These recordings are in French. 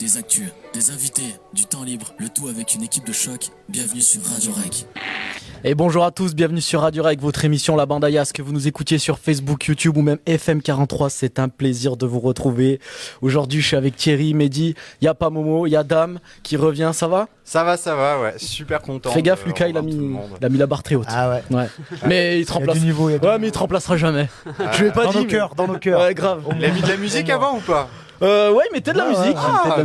des actus, des invités, du temps libre, le tout avec une équipe de choc. Bienvenue sur Radio Rec. Et bonjour à tous, bienvenue sur Radio Rec, votre émission La Bande Ayas, que vous nous écoutiez sur Facebook, YouTube ou même FM43. C'est un plaisir de vous retrouver. Aujourd'hui, je suis avec Thierry, Mehdi, il n'y a pas Momo, il y a Dame qui revient, ça va ? Ça va, ouais, super content. Fais gaffe, Lucas, il a mis la barre très haute. Ah ouais. Mais il te remplace. Il y a du niveau, Ouais, mais il te remplacera jamais. Je l'ai pas dit. Dans nos cœurs. Ouais, grave. Il a mis de la musique avant ou pas? Ouais, il mettait de la musique.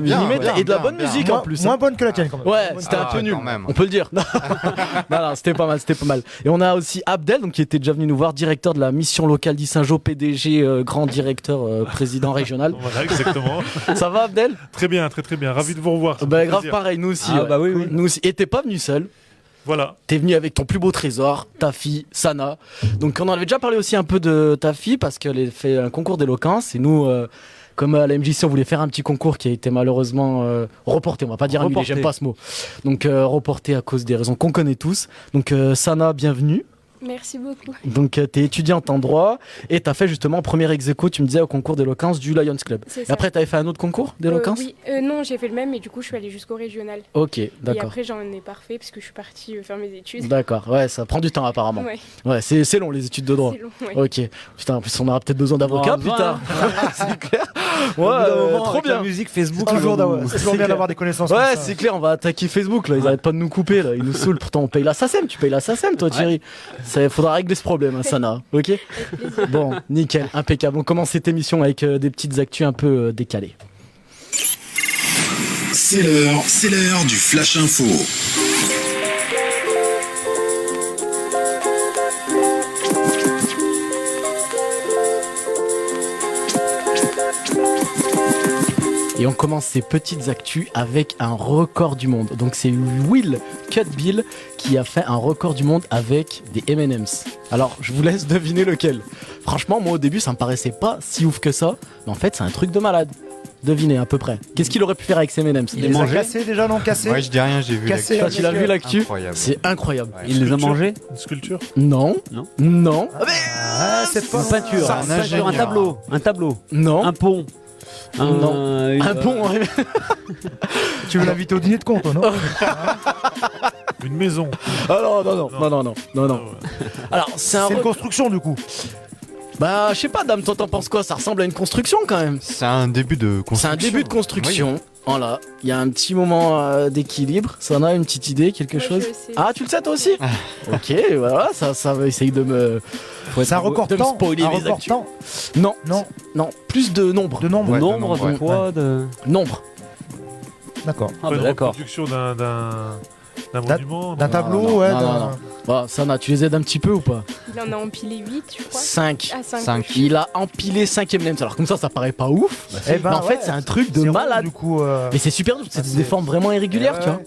bien, Et de la bonne bien. musique en plus. Moins bonne que la tienne quand même. Ouais, c'était un peu nul, on peut le dire. non, c'était pas mal. Et on a aussi Abdel, donc, qui était déjà venu nous voir, directeur de la mission locale d'Issingeau, PDG, grand directeur, président régional. Voilà, exactement. Ça va, Abdel? Très bien, ravi de vous revoir. Bah, grave pareil, nous aussi. Oui. Nous aussi. Et t'es pas venu seul. Voilà. T'es venu avec ton plus beau trésor, ta fille, Sana. Donc on en avait déjà parlé aussi un peu de ta fille, parce qu'elle a fait un concours d'éloquence, et nous... Comme à la MJC, on voulait faire un petit concours qui a été malheureusement reporté. On va pas dire annulé, j'aime pas ce mot. Donc reporté à cause des raisons qu'on connaît tous. Donc Sana, bienvenue. Merci beaucoup. Donc t'es étudiante en droit et t'as fait justement premier ex-aequo, tu me disais, au concours d'éloquence du Lions Club. C'est et après t'avais fait un autre concours d'éloquence? Oui, non, j'ai fait le même et du coup je suis allée jusqu'au régional. Ok, Et d'accord. après j'en ai pas refait parce que je suis partie faire mes études. D'accord, ouais, ça prend du temps apparemment. Ouais, c'est long les études de droit. C'est long, ouais. Ok, putain, en plus on aura peut-être besoin d'avocats plus tard. C'est clair. Ouais, trop bien. La musique, Facebook, toujours bien d'avoir des connaissances. Ouais, c'est clair, on va attaquer Facebook là, ils arrêtent pas de nous couper là, ils nous saoulent. Pourtant on paye la SACEM, tu payes la SACEM toi Thierry. Faudra régler ce problème, hein, Sana, ok? Bon, nickel, impeccable. On commence cette émission avec des petites actus un peu décalées. C'est l'heure du Flash Info. Et on commence ces petites actus avec un record du monde. Donc c'est Will Cutbill qui a fait un record du monde avec des M&M's. Alors je vous laisse deviner lequel. Franchement, moi au début ça me paraissait pas si ouf que ça, mais en fait c'est un truc de malade. Devinez à peu près. Qu'est-ce qu'il aurait pu faire avec ces M&M's? Il les a cassés déjà, non cassés? Ouais, je dis rien, j'ai vu l'actu. Toi, tu l'as vu l'actu? Incroyable. C'est incroyable. Ouais. Il les a mangés? Une sculpture? Non. C'est pas Une peinture, un ingénieur. un tableau, Non. un pont. Non. Un pont. Tu veux l'inviter au dîner de con, toi, non? Une maison? Alors non. Alors c'est C'est une construction du coup. Bah je sais pas, Dame, toi t'en penses quoi? Ça ressemble à une construction quand même. C'est un début de construction. C'est un début de construction. Voilà, il y a un petit moment d'équilibre. Ça en a une petite idée, quelque chose? Je sais. Ah, tu le sais toi aussi? Ok, voilà, ça va essayer de me. C'est un record de me temps. spoiler Un mes record actus. temps. Non, plus de nombre. De nombre. Ouais, Nombre ouais. de quoi de... Nombre. D'accord. Ah Pas bah de d'accord. reproduction d'un monument? D'un tableau, non, ouais. non. Bah, Sana, tu les aides un petit peu ou pas? Il en a empilé 8, je crois. 5. Ah, 5. Cinq. Il a empilé 5 M&M's. Alors comme ça paraît pas ouf. Eh ben, mais en fait, ouais, c'est un truc de c'est rond, malade. Du coup, Mais c'est super dur, c'est des formes vraiment irrégulières, tu vois.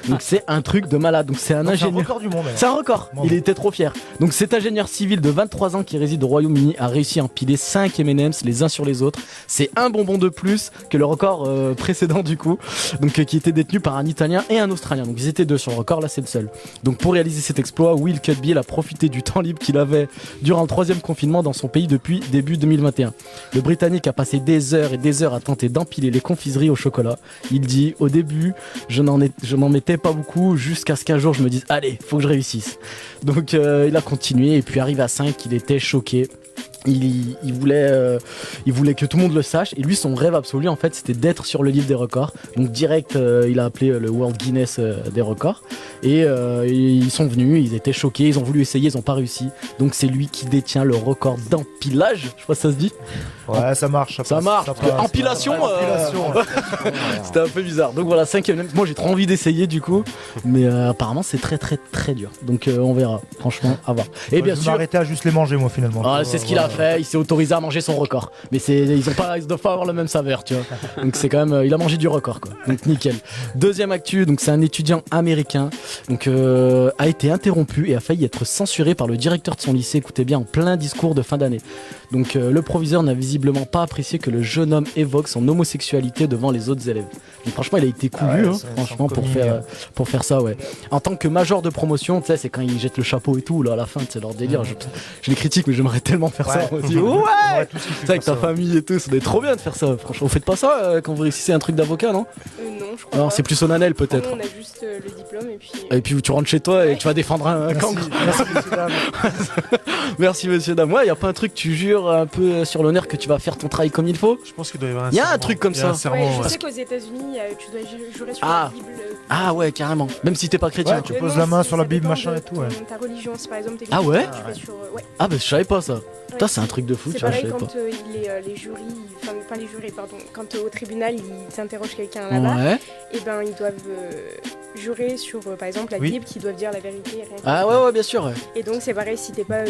Donc c'est un truc de malade. Donc c'est un c'est un ingénieur. record du monde. C'est un record, Bravo. il était trop fier. Donc cet ingénieur civil de 23 ans qui réside au Royaume-Uni a réussi à empiler 5 M&M's les uns sur les autres. C'est un bonbon de plus que le record précédent du coup, donc qui était détenu par un Italien et un Australien. Donc ils étaient deux sur le record, là c'est le seul. Donc pour réaliser cet exploit, Will Cutbill a profité du temps libre qu'il avait durant le 3e confinement dans son pays depuis début 2021. Le Britannique a passé des heures et des heures à tenter d'empiler les confiseries au chocolat. Il dit: au début, je n'en mettais pas beaucoup jusqu'à ce qu'un jour je me dise allez, faut que je réussisse. Donc il a continué et puis arrivé à 5, il était choqué. Il voulait que tout le monde le sache, et lui son rêve absolu en fait c'était d'être sur le livre des records. Donc direct il a appelé le World Guinness des records, et ils sont venus, ils étaient choqués, ils ont voulu essayer, ils ont pas réussi. Donc c'est lui qui détient le record d'empilage, je crois que ça se dit. Ouais, ça marche. Ça marche, parce que empilation, c'était un peu bizarre. Donc voilà, 5e. Moi j'ai trop envie d'essayer du coup, mais apparemment c'est très très très dur. Donc on verra, franchement, à voir. Et bien je vais sûr, m'arrêter à juste les manger moi finalement. ah, c'est ce qu'il a fait, il s'est autorisé à manger son record. Mais ils doivent pas avoir le même saveur, tu vois. Donc c'est quand même, il a mangé du record quoi. Donc nickel. Deuxième actu, donc c'est un étudiant américain, donc a été interrompu et a failli être censuré par le directeur de son lycée, écoutez bien, en plein discours de fin d'année. Donc le proviseur n'a visiblement pas apprécié que le jeune homme évoque son homosexualité devant les autres élèves. Donc franchement il a été couillu, franchement pour faire ça, ouais. En tant que major de promotion, tu sais, c'est quand ils jettent le chapeau et tout là à la fin, c'est leur délire. Je les critique, mais j'aimerais tellement faire ça. ça. On dit On ouais. aurait tous kiffé C'est avec ta faire ça. famille et tout, ça doit être trop bien de faire ça. Franchement, vous faites pas ça quand vous réussissez un truc d'avocat, non? Non, je crois Non, pas. c'est plus solennel Nous, peut-être. on a juste le diplôme et puis. Et puis tu rentres chez toi et tu vas défendre un Merci, cancre. merci, messieurs, dames. Merci monsieur dame. Ouais, y a pas un truc tu jures un peu sur l'honneur que tu vas faire ton travail comme il faut? Je pense qu'il doit y avoir un Il y a un serment. truc comme Il y a un ça. serment, Ouais, je ouais. sais qu'aux États-Unis, tu dois jurer sur Ah. la Bible. Ah ouais, carrément. Même si t'es pas chrétien. Ouais, tu Non, poses la main ça sur la Bible, dépend machin de et tout, ouais. Ta religion, si par exemple t'es Ah ouais chrétien, tu fais sur. Ouais. Ah bah je savais pas ça. Putain, Ouais. c'est un truc de fou, C'est tu vois, je pareil savais quand pas. les jurys, enfin pas les jurés, pardon, quand au tribunal ils interrogent quelqu'un là-bas, Ouais. et ben ils doivent jurer sur par exemple la Oui. Bible, qu'ils doivent dire la vérité. Rien que Ah ça. ouais, bien sûr. Ouais. Et donc c'est pareil si t'es pas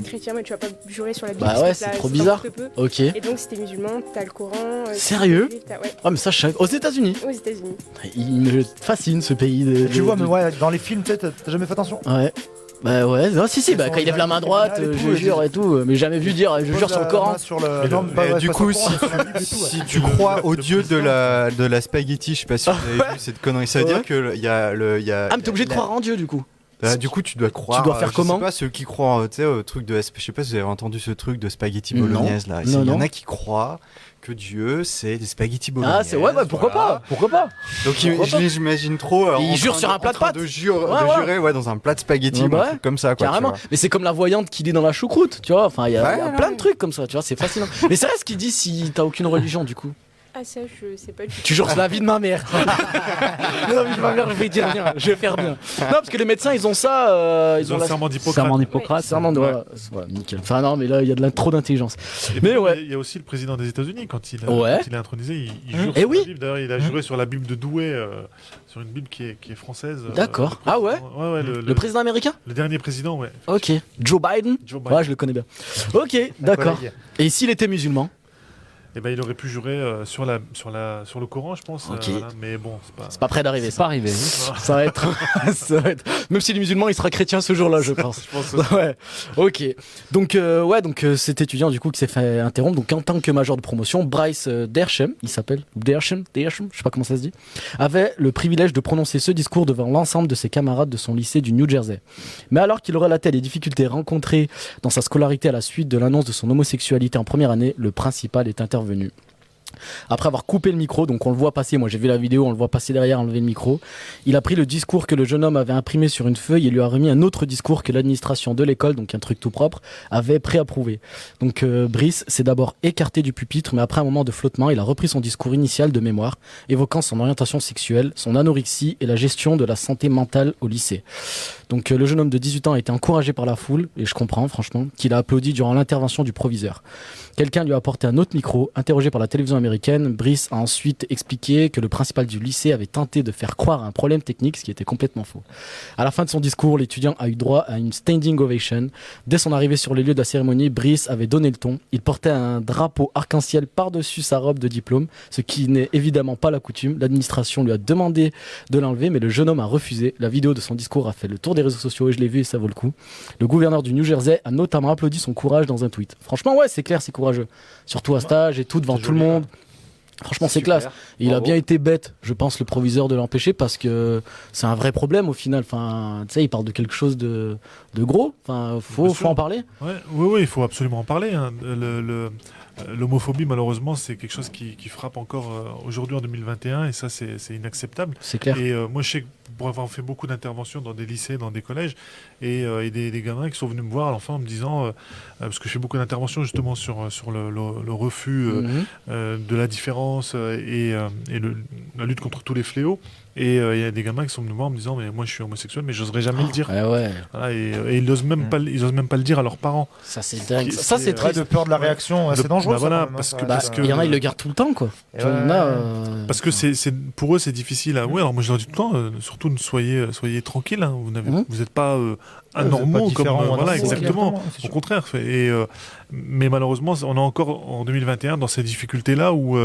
chrétien, mais tu vas pas jurer sur la Bible. Bah parce ouais, que c'est là, trop ça bizarre. t'importe peu. Ok. Et donc si t'es musulman, t'as le Coran. Sérieux si t'es juif, ouais, Ah mais ça je savais. Aux États-Unis. aux États-Unis. Il me fascine ce pays. De, Tu vois, mais ouais, dans les films, tu sais, t'as jamais fait attention. Ouais. Bah ouais, non, si, Ils bah sont quand il lève la main tribunal droite, et tout, je et jure et tout, mais jamais vu dire, je jure sur le Coran. Mais Non, le- pas- mais ouais, du pas coup, sur le Coran, mais sur la Bible et tout, ouais. Si tu crois au dieu de la spaghetti, je sais pas si vous avez vu cette connerie, ça veut Ouais. dire que il y a le. il Y a, Ah mais t'es obligé de la- croire en Dieu du coup. Du coup, tu dois croire. Tu dois faire je comment sais pas, ceux qui croient tu sais, au truc de. Je sais pas si vous avez entendu ce truc de spaghetti Non. bolognaise là. Non, Il y en non. a qui croient que Dieu c'est des spaghetti bolognaise. Ah c'est ouais, bah pourquoi voilà. pas. Pourquoi pas. Donc Pourquoi pas. j'imagine trop. Il en jure train sur un plat de en train pâtes. De jurer Ouais. dans un plat de spaghetti, Ouais, bah ou un ouais. truc comme ça quoi. Carrément. tu vois. Mais c'est comme la voyante qui lit dans la choucroute, tu vois. Enfin, il y a Ouais, plein ouais. de trucs comme ça, tu vois, c'est fascinant. Mais c'est vrai ce qu'il dit si t'as aucune religion du coup. Ah ça je sais pas du tout. Tu jures sur la vie de ma mère. La vie de ma mère, je vais dire rien, je vais faire bien. Non, parce que les médecins, ils ont ça. Ils ont le la- serment d'Hippocrate. Serment d'Hippocrate. Serment de. Ouais. Voilà, nickel. Enfin, non, mais là, il y a trop d'intelligence. Et Mais puis, ouais. Il y a aussi le président des États-Unis quand il Ouais. est intronisé, il jure Eh sur oui. la Bible. D'ailleurs, il a juré sur la Bible de Douai, sur une Bible qui est française. D'accord. Ah ouais. Ouais, Le président américain. le dernier président, ouais. Ok. Joe Biden. Joe Biden. Ouais, je le connais bien. Ok, d'accord. Et s'il était musulman? Eh ben, il aurait pu jurer sur le Coran, je pense. Ok. Voilà. Mais bon, c'est pas. C'est pas près d'arriver. C'est pas arrivé. Ça va être, ça va être. Même s'il est musulman, il sera chrétien ce jour-là, je pense. Je pense aussi. Ouais. Ok. Donc cet étudiant du coup qui s'est fait interrompre. Donc en tant que major de promotion, Bryce Dersham, il s'appelle Dersham, je sais pas comment ça se dit, avait le privilège de prononcer ce discours devant l'ensemble de ses camarades de son lycée du New Jersey. Mais alors qu'il relatait les difficultés rencontrées dans sa scolarité à la suite de l'annonce de son homosexualité en première année, le principal est intervenu. Après avoir coupé le micro, donc on le voit passer, moi j'ai vu la vidéo, on le voit passer derrière, enlever le micro, il a pris le discours que le jeune homme avait imprimé sur une feuille et lui a remis un autre discours que l'administration de l'école, donc un truc tout propre, avait préapprouvé. Donc Brice s'est d'abord écarté du pupitre, mais après un moment de flottement, il a repris son discours initial de mémoire, évoquant son orientation sexuelle, son anorexie et la gestion de la santé mentale au lycée. Donc le jeune homme de 18 ans a été encouragé par la foule, et je comprends franchement, qu'il a applaudi durant l'intervention du proviseur. Quelqu'un lui a apporté un autre micro. Interrogé par la télévision américaine, Brice a ensuite expliqué que le principal du lycée avait tenté de faire croire à un problème technique, ce qui était complètement faux. À la fin de son discours, l'étudiant a eu droit à une standing ovation. Dès son arrivée sur les lieux de la cérémonie, Brice avait donné le ton. Il portait un drapeau arc-en-ciel par-dessus sa robe de diplôme, ce qui n'est évidemment pas la coutume. L'administration lui a demandé de l'enlever, mais le jeune homme a refusé. La vidéo de son discours a fait le tour des réseaux sociaux et je l'ai vu et ça vaut le coup. Le gouverneur du New Jersey a notamment applaudi son courage dans un tweet. Franchement, ouais, c'est clair, c'est courageux. Surtout à cet âge et tout, devant tout le monde. Franchement, c'est classe. Et il a bien été bête, je pense, le proviseur de l'empêcher parce que c'est un vrai problème au final. Enfin, tu sais, il parle de quelque chose de gros. Enfin, faut en parler. Ouais, oui, il faut absolument en parler. Hein. L'homophobie, malheureusement, c'est quelque chose qui frappe encore aujourd'hui en 2021 et ça, c'est inacceptable. C'est clair. Et moi, je sais que pour avoir fait beaucoup d'interventions dans des lycées, dans des collèges, et des gamins qui sont venus me voir à l'enfant en me disant, parce que je fais beaucoup d'interventions justement sur le refus de la différence et la lutte contre tous les fléaux. Et il y a des gamins qui sont venus me voir en me disant, mais moi je suis homosexuel, mais j'oserais jamais le dire. Ouais. Voilà, et ils n'osent même pas le dire à leurs parents. Ça, c'est dingue. Qui- Ça, c'est c'est- triste. De peur de la réaction, c'est dangereux. Bah ça, voilà, quand même, hein, parce ça. que- Bah, parce que- il y en a, ils le gardent tout le temps, quoi. Et Tu vois, il y en a, Parce que pour eux, c'est difficile. Oui, alors moi je leur dis tout le temps, surtout soyez tranquille. Hein, vous n'êtes pas anormaux comme différents, voilà, c'est exactement. clair, c'est Au sûr. contraire. Mais malheureusement, on est encore en 2021 dans ces difficultés-là où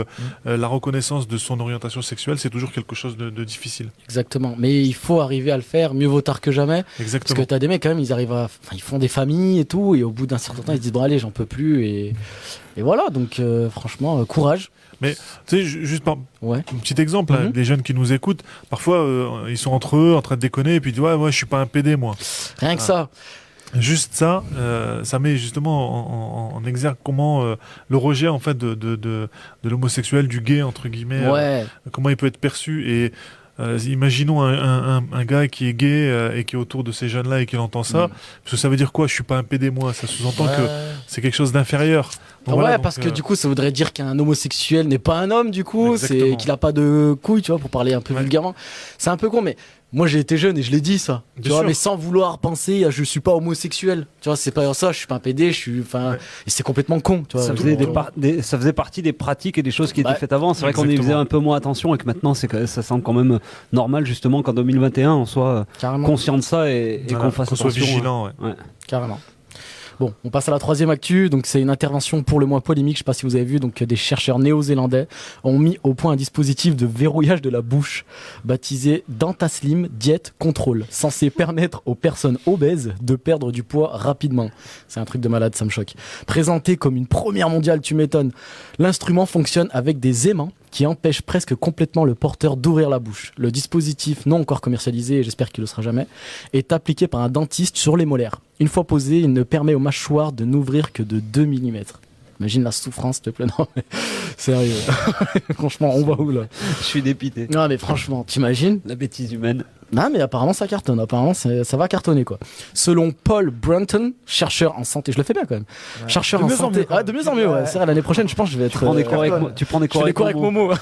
la reconnaissance de son orientation sexuelle, c'est toujours quelque chose de difficile. exactement. Mais il faut arriver à le faire. Mieux vaut tard que jamais. Parce Exactement. que t'as des mecs quand même, ils font des familles et tout, et au bout d'un certain temps, ils se disent bon allez, j'en peux plus, et voilà. Donc franchement, courage. Tu sais, juste par Ouais. un petit exemple, hein, Mhm. des jeunes qui nous écoutent, parfois ils sont entre eux en train de déconner et puis ils disent ouais, moi je suis pas un PD moi. Rien que ça. Juste ça, ça met justement en exergue comment le rejet en fait de l'homosexuel, du gay entre guillemets, Ouais. comment il peut être perçu. Et imaginons un gars qui est gay et qui est autour de ces jeunes-là et qui entend ça, parce que ça veut dire quoi? Je suis pas un PD moi, ça sous-entend que c'est quelque chose d'inférieur. Donc Ouais, voilà, parce donc, que du coup, ça voudrait dire qu'un homosexuel n'est pas un homme, du coup, c'est Exactement. qu'il a pas de couilles, tu vois, pour parler un peu Ouais. vulgairement. C'est un peu con, mais moi j'ai été jeune et je l'ai dit ça, tu Bien vois, sûr. mais sans vouloir penser à je suis pas homosexuel, tu vois, c'est pas ça, je suis pas un PD, je suis, enfin, Ouais. et c'est complètement con, tu vois. Ça faisait, ça faisait partie des pratiques et des choses qui étaient Ouais. faites avant. C'est vrai qu'on y faisait Exactement. un peu moins attention et que maintenant ça semble quand même normal justement qu'en 2021 on soit Carrément. conscient de ça et voilà, qu'on fasse qu'on soit attention. vigilant. Ouais. Carrément. Bon, on passe à la troisième actu. Donc, c'est une intervention pour le moins polémique. Je sais pas si vous avez vu. Donc, des chercheurs néo-zélandais ont mis au point un dispositif de verrouillage de la bouche baptisé Dentaslim Diet Control, censé permettre aux personnes obèses de perdre du poids rapidement. C'est un truc de malade, ça me choque. Présenté comme une première mondiale, tu m'étonnes. L'instrument fonctionne avec des aimants qui empêchent presque complètement le porteur d'ouvrir la bouche. Le dispositif, non encore commercialisé, et j'espère qu'il le sera jamais, est appliqué par un dentiste sur les molaires. Une fois posé, il ne permet aux mâchoires de n'ouvrir que de 2 mm. Imagine la souffrance, s'il te plaît. Non, mais sérieux. Franchement, on va où là? Je suis dépité. Non, mais franchement, t'imagines? La bêtise humaine. Non, mais apparemment ça cartonne. Apparemment ça va cartonner quoi. Selon Paul Brunton, chercheur en santé, je le fais bien quand même. Chercheur De en mieux en santé. mieux, quand Ah, de même. mieux en mieux. Ouais. Ouais. C'est vrai, l'année prochaine, je pense, que je vais être. Tu prends des cours avec moi. Tu prends des Je cours fais des avec cours avec Momo. Momo.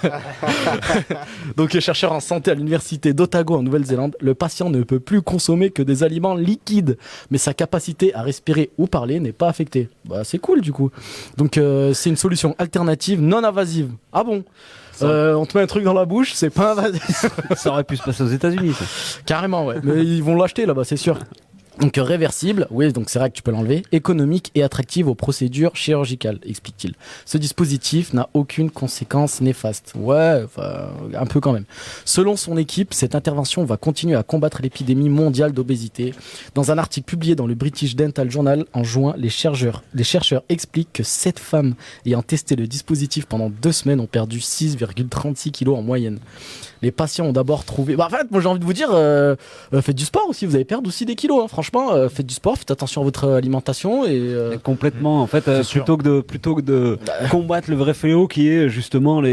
Donc, chercheur en santé à l'université d'Otago en Nouvelle-Zélande, le patient ne peut plus consommer que des aliments liquides, mais sa capacité à respirer ou parler n'est pas affectée. Bah, c'est cool du coup. Donc, c'est une solution alternative non invasive. Ah bon? On te met un truc dans la bouche, c'est pas invasif. Ça aurait pu se passer aux États-Unis. Ça. Carrément, ouais. Mais ils vont l'acheter là-bas, c'est sûr. Donc réversible, oui, donc c'est vrai que tu peux l'enlever, économique et attractive aux procédures chirurgicales, explique-t-il. Ce dispositif n'a aucune conséquence néfaste. Ouais, enfin, un peu quand même. Selon son équipe, cette intervention va continuer à combattre l'épidémie mondiale d'obésité. Dans un article publié dans le British Dental Journal en juin, les chercheurs expliquent que 7 femmes ayant testé le dispositif pendant 2 semaines ont perdu 6,36 kilos en moyenne. Les patients ont d'abord trouvé... Bah, en fait, moi j'ai envie de vous dire, faites du sport aussi, vous allez perdre aussi des kilos, hein. Franchement, faites du sport, faites attention à votre alimentation et... Complètement. En fait, sûr. plutôt que de combattre le vrai fléau qui est justement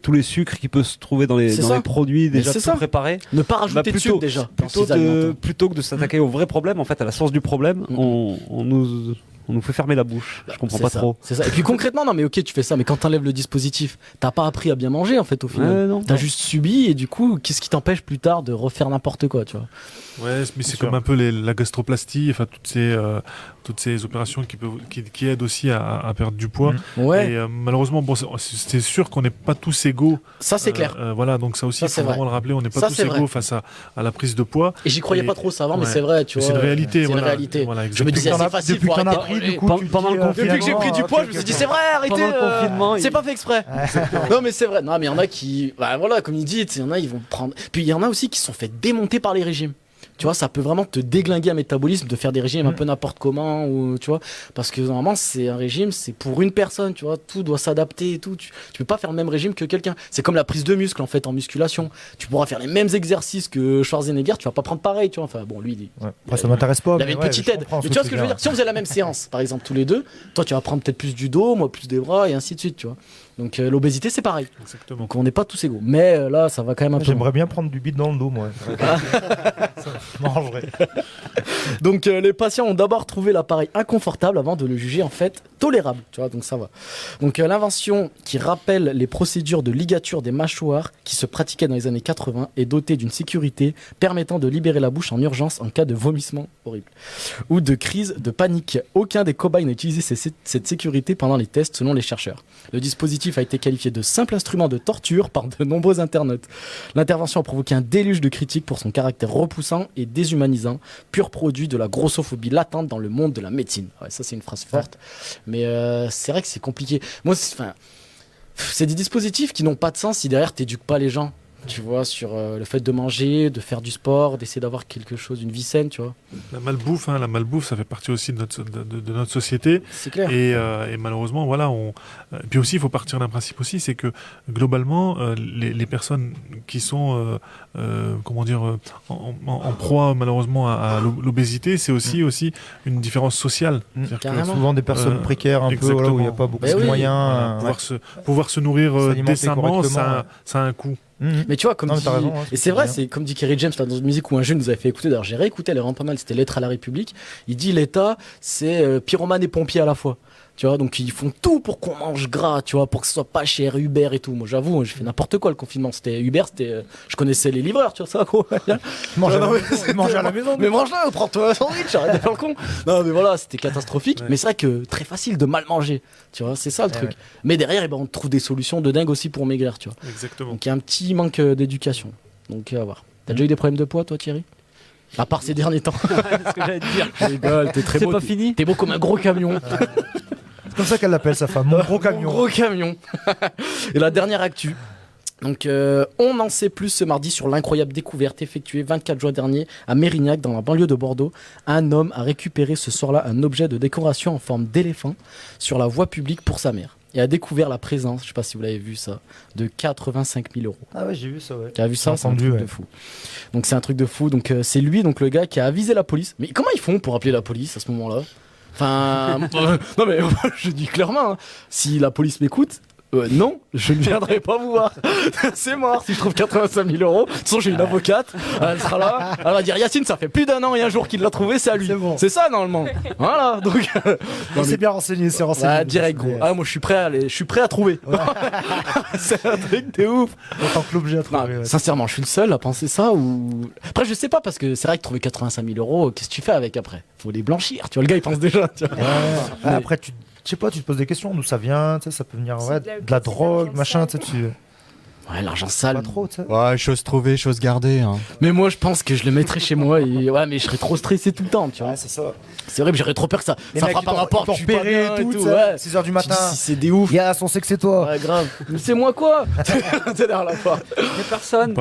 tous les sucres qui peuvent se trouver dans C'est ça. les produits déjà c'est tout ça. préparés. Ne pas rajouter de plutôt- sucre déjà. dans ces aliments. Plutôt que de s'attaquer au vrai problème, en fait, à la source du problème, on nous fait fermer la bouche. Je comprends C'est pas ça, trop. C'est ça. Et puis concrètement, non mais ok, tu fais ça, mais quand t'enlèves le dispositif, t'as pas appris à bien manger en fait au final. Ouais, non. T'as juste subi et du coup, qu'est-ce qui t'empêche plus tard de refaire n'importe quoi, tu vois? Ouais, mais c'est sûr. comme un peu la gastroplastie, enfin toutes ces opérations qui aident aussi à perdre du poids. Ouais, Et malheureusement, bon, c'est sûr qu'on n'est pas tous égaux. ça c'est clair. Voilà, donc ça aussi, Ça, il c'est faut vraiment vrai. le rappeler, on n'est pas Ça, tous c'est égaux vrai. face à la prise de poids. Et j'y croyais et- pas trop ça avant, mais ouais. c'est vrai, tu Mais vois. c'est une réalité. C'est une voilà. réalité. Voilà, Je me disais, exactement. c'est facile Depuis pour que t'en as arrêter de pris, manger. du coup, Pendant- tu te pendant dis, le confinement, Depuis que j'ai pris du poids, je me ok, suis dit, ok. c'est vrai, arrêtez. Pendant le confinement, c'est pas fait exprès. Non, mais c'est vrai. Non, mais il y en a qui. Bah voilà, comme il dit, il y en a, ils vont prendre. Puis il y en a aussi qui se sont fait démonter par les régimes. Tu vois, ça peut vraiment te déglinguer un métabolisme de faire des régimes un peu n'importe comment, ou tu vois, parce que normalement, c'est un régime, c'est pour une personne, tu vois, tout doit s'adapter et tout. Tu peux pas faire le même régime que quelqu'un. C'est comme la prise de muscle en fait en musculation. Tu pourras faire les mêmes exercices que Schwarzenegger, tu vas pas prendre pareil, tu vois. Enfin bon, lui, Ouais. Après, ça m'intéresse pas. il avait mais une ouais, petite je aide. comprends Mais tu vois ce que je veux dire? Si on faisait la même séance, par exemple, tous les deux, toi tu vas prendre peut-être plus du dos, moi plus des bras, et ainsi de suite, tu vois. Donc l'obésité, c'est pareil. Exactement. Donc on n'est pas tous égaux. Mais là, ça va quand même un peu. J'aimerais bien prendre du bide dans le dos, moi. Ça m'arrangerait. Donc les patients ont d'abord trouvé l'appareil inconfortable avant de le juger en fait tolérable, tu vois, donc ça va. Donc l'invention qui rappelle les procédures de ligature des mâchoires qui se pratiquaient dans les années 80 est dotée d'une sécurité permettant de libérer la bouche en urgence en cas de vomissement horrible ou de crise de panique. Aucun des cobayes n'a utilisé cette sécurité pendant les tests selon les chercheurs. Le dispositif a été qualifié de simple instrument de torture par de nombreux internautes. L'intervention a provoqué un déluge de critiques pour son caractère repoussant et déshumanisant, pur produit de la grossophobie latente dans le monde de la médecine. Ouais, ça c'est une phrase forte, mais c'est vrai que c'est compliqué. Moi, c'est des dispositifs qui n'ont pas de sens si derrière t'éduques pas les gens. tu vois, sur le fait de manger, de faire du sport, d'essayer d'avoir quelque chose, une vie saine, tu vois. La malbouffe, ça fait partie aussi de notre société. C'est clair. Et malheureusement, voilà. Puis aussi, il faut partir d'un principe aussi, c'est que globalement, les personnes qui sont, comment dire, en proie malheureusement à l'obésité, c'est aussi une différence sociale. C'est-à-dire que, Carrément. Souvent des personnes précaires, un peu, voilà, où il n'y a pas beaucoup de moyens. voilà, pouvoir se nourrir S'alimenter décemment, correctement, ça a un coût. Mais tu vois, comme Non, mais dit... t'as raison, hein, et c'est vrai, bien. c'est comme dit Kerry James là, dans une musique où un jeune nous avait fait écouter, d'ailleurs j'ai réécouté, elle est vraiment pas mal, c'était Lettre à la République. Il dit l'État, c'est pyromane et pompier à la fois. Tu vois, donc ils font tout pour qu'on mange gras, tu vois, pour que ce soit pas cher, Uber et tout. Moi j'avoue, j'ai fait n'importe quoi le confinement. C'était Uber, je connaissais les livreurs, tu vois ça quoi. Manger Non, mais- à la maison. Mais mange-le, prends-toi un sandwich, arrête de faire le con. Non mais voilà, c'était catastrophique. Ouais. Mais c'est vrai que très facile de mal manger, tu vois, c'est ça le truc. ouais. Mais derrière, eh ben, on trouve des solutions de dingue aussi pour maigrir, tu vois. Exactement. Donc il y a un petit manque d'éducation. Donc à voir. T'as déjà eu des problèmes de poids toi Thierry? À part ces derniers temps. C'est ce que j'allais te dire. Je rigole, t'es très C'est beau. pas fini. T'es beau comme un gros camion. C'est comme ça qu'elle l'appelle sa femme, mon gros Mon camion. gros camion. Et la dernière actu. Donc, on en sait plus ce mardi sur l'incroyable découverte effectuée 24 juin dernier à Mérignac, dans la banlieue de Bordeaux. Un homme a récupéré ce soir-là un objet de décoration en forme d'éléphant sur la voie publique pour sa mère. Et a découvert la présence, je sais pas si vous l'avez vu ça, de 85 000 euros. Ah ouais, j'ai vu ça, ouais. Tu as vu ça? J'ai C'est un entendu, truc ouais. de fou. Donc c'est un truc de fou. Donc c'est lui, donc le gars qui a avisé la police. Mais comment ils font pour appeler la police à ce moment-là? Enfin, non mais je dis clairement, hein, si la police m'écoute, non, je ne viendrai pas vous voir. C'est mort si je trouve 85 000 euros. De toute façon, j'ai une avocate, elle sera là. Elle va dire Yacine, ça fait plus d'un an et un jour qu'il l'a trouvé, c'est à lui. C'est bon. C'est ça normalement. Voilà, donc. Il non, s'est mais- bien renseigné, c'est renseigné. Ah, direct gros. Ah, moi je suis prêt à aller, je suis prêt à trouver. C'est un truc de ouf. Autant que l'objet à Non, trouver. ouais. sincèrement, je suis le seul à penser ça ou. Après, je sais pas parce que c'est vrai que trouver 85 000 euros, qu'est-ce que tu fais avec après? Faut les blanchir. Tu vois, le gars il pense déjà. Tu vois. Ouais. Ah, après, je sais pas, tu te poses des questions, d'où ça vient, tu sais, ça peut venir C'est ouais, de la- de la c'est de drogue, l'argent machin, sale. tu sais, Ouais, l'argent sale. pas trop, tu sais. Ouais, chose trouvée, chose gardée. Hein. Mais moi, je pense que je le mettrais chez moi et ouais, mais je serais trop stressé tout le temps. Tu vois. Ouais, c'est ça. C'est vrai que j'aurais trop peur que ça. Les Ça mecs, frappe par ils ma porte, t'ont je suis pas repéré bien et tout, tu sais, Ouais. 6h du Tu matin. dis, si c'est des ouf. Yes, on sait que c'est toi. Ouais, grave. Mais c'est moi quoi? C'est derrière la porte. Il y a personne.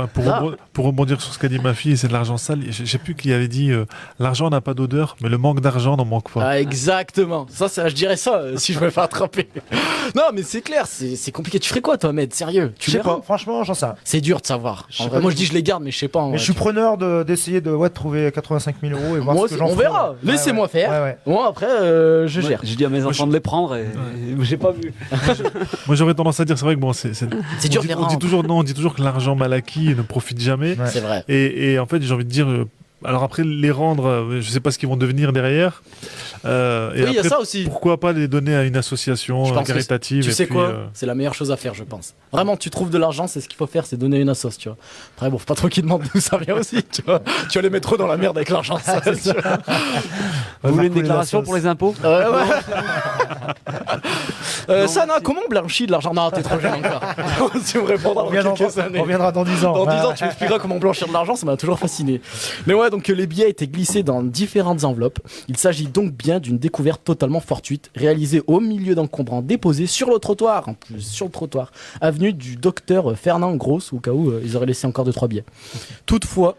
Pour rebondir sur ce qu'a dit ma fille, c'est de l'argent sale. Je sais plus qui avait dit l'argent n'a pas d'odeur, mais le manque d'argent n'en manque pas. Ah, exactement. Ça, je dirais ça si je me fais attraper. Non, mais c'est clair, c'est compliqué. Tu ferais quoi, toi, Med? Sérieux? Je Tu sais verras. pas, franchement, j'en sais rien. C'est dur de savoir. Je sais En vrai, pas moi, du je dis je les garde, mais je sais pas. en Mais vrai, je suis tu vois. preneur d'essayer de trouver 85 000 euros et voir Moi ce que aussi, j'en on fais. verra. Ouais, Laissez-moi ouais. faire. Ouais, ouais. Bon, après, je gère. J'ai dit à mes enfants de les prendre et j'ai pas vu. Moi, j'aurais tendance à dire, c'est vrai que bon, C'est dur on de les dit, on dit rendre. toujours non, on dit toujours que l'argent mal acquis ne profite jamais. Ouais. C'est vrai. Et en fait, j'ai envie de dire, alors après les rendre, je sais pas ce qu'ils vont devenir derrière. Et Oui, il y a après, ça aussi. pourquoi pas les donner à une association Je pense que caritative Tu et sais puis, quoi? C'est la meilleure chose à faire, je pense. Vraiment, tu trouves de l'argent, c'est ce qu'il faut faire, c'est donner une assos, tu vois. Après, bon, faut pas trop qu'ils demandent d'où ça vient aussi, tu vois. Tu vas les mettre trop dans la merde avec l'argent sale, tu vois. Vous voulez une couler la déclaration sauce. pour les impôts? Ouais. Sana, comment on blanchit de l'argent? Non, t'es trop jeune encore. Tu me répondras On dans quelques années. reviendra dans 10 ans. Dans 10 ans, Ouais. tu m'expliqueras comment blanchir de l'argent, ça m'a toujours fasciné. Mais ouais, donc les billets étaient glissés dans différentes enveloppes. Il s'agit donc bien d'une découverte totalement fortuite, réalisée au milieu d'encombrants déposés sur le trottoir, en plus, sur le trottoir, avenue du docteur Fernand Gross, au cas où ils auraient laissé encore 2-3 billets. Toutefois,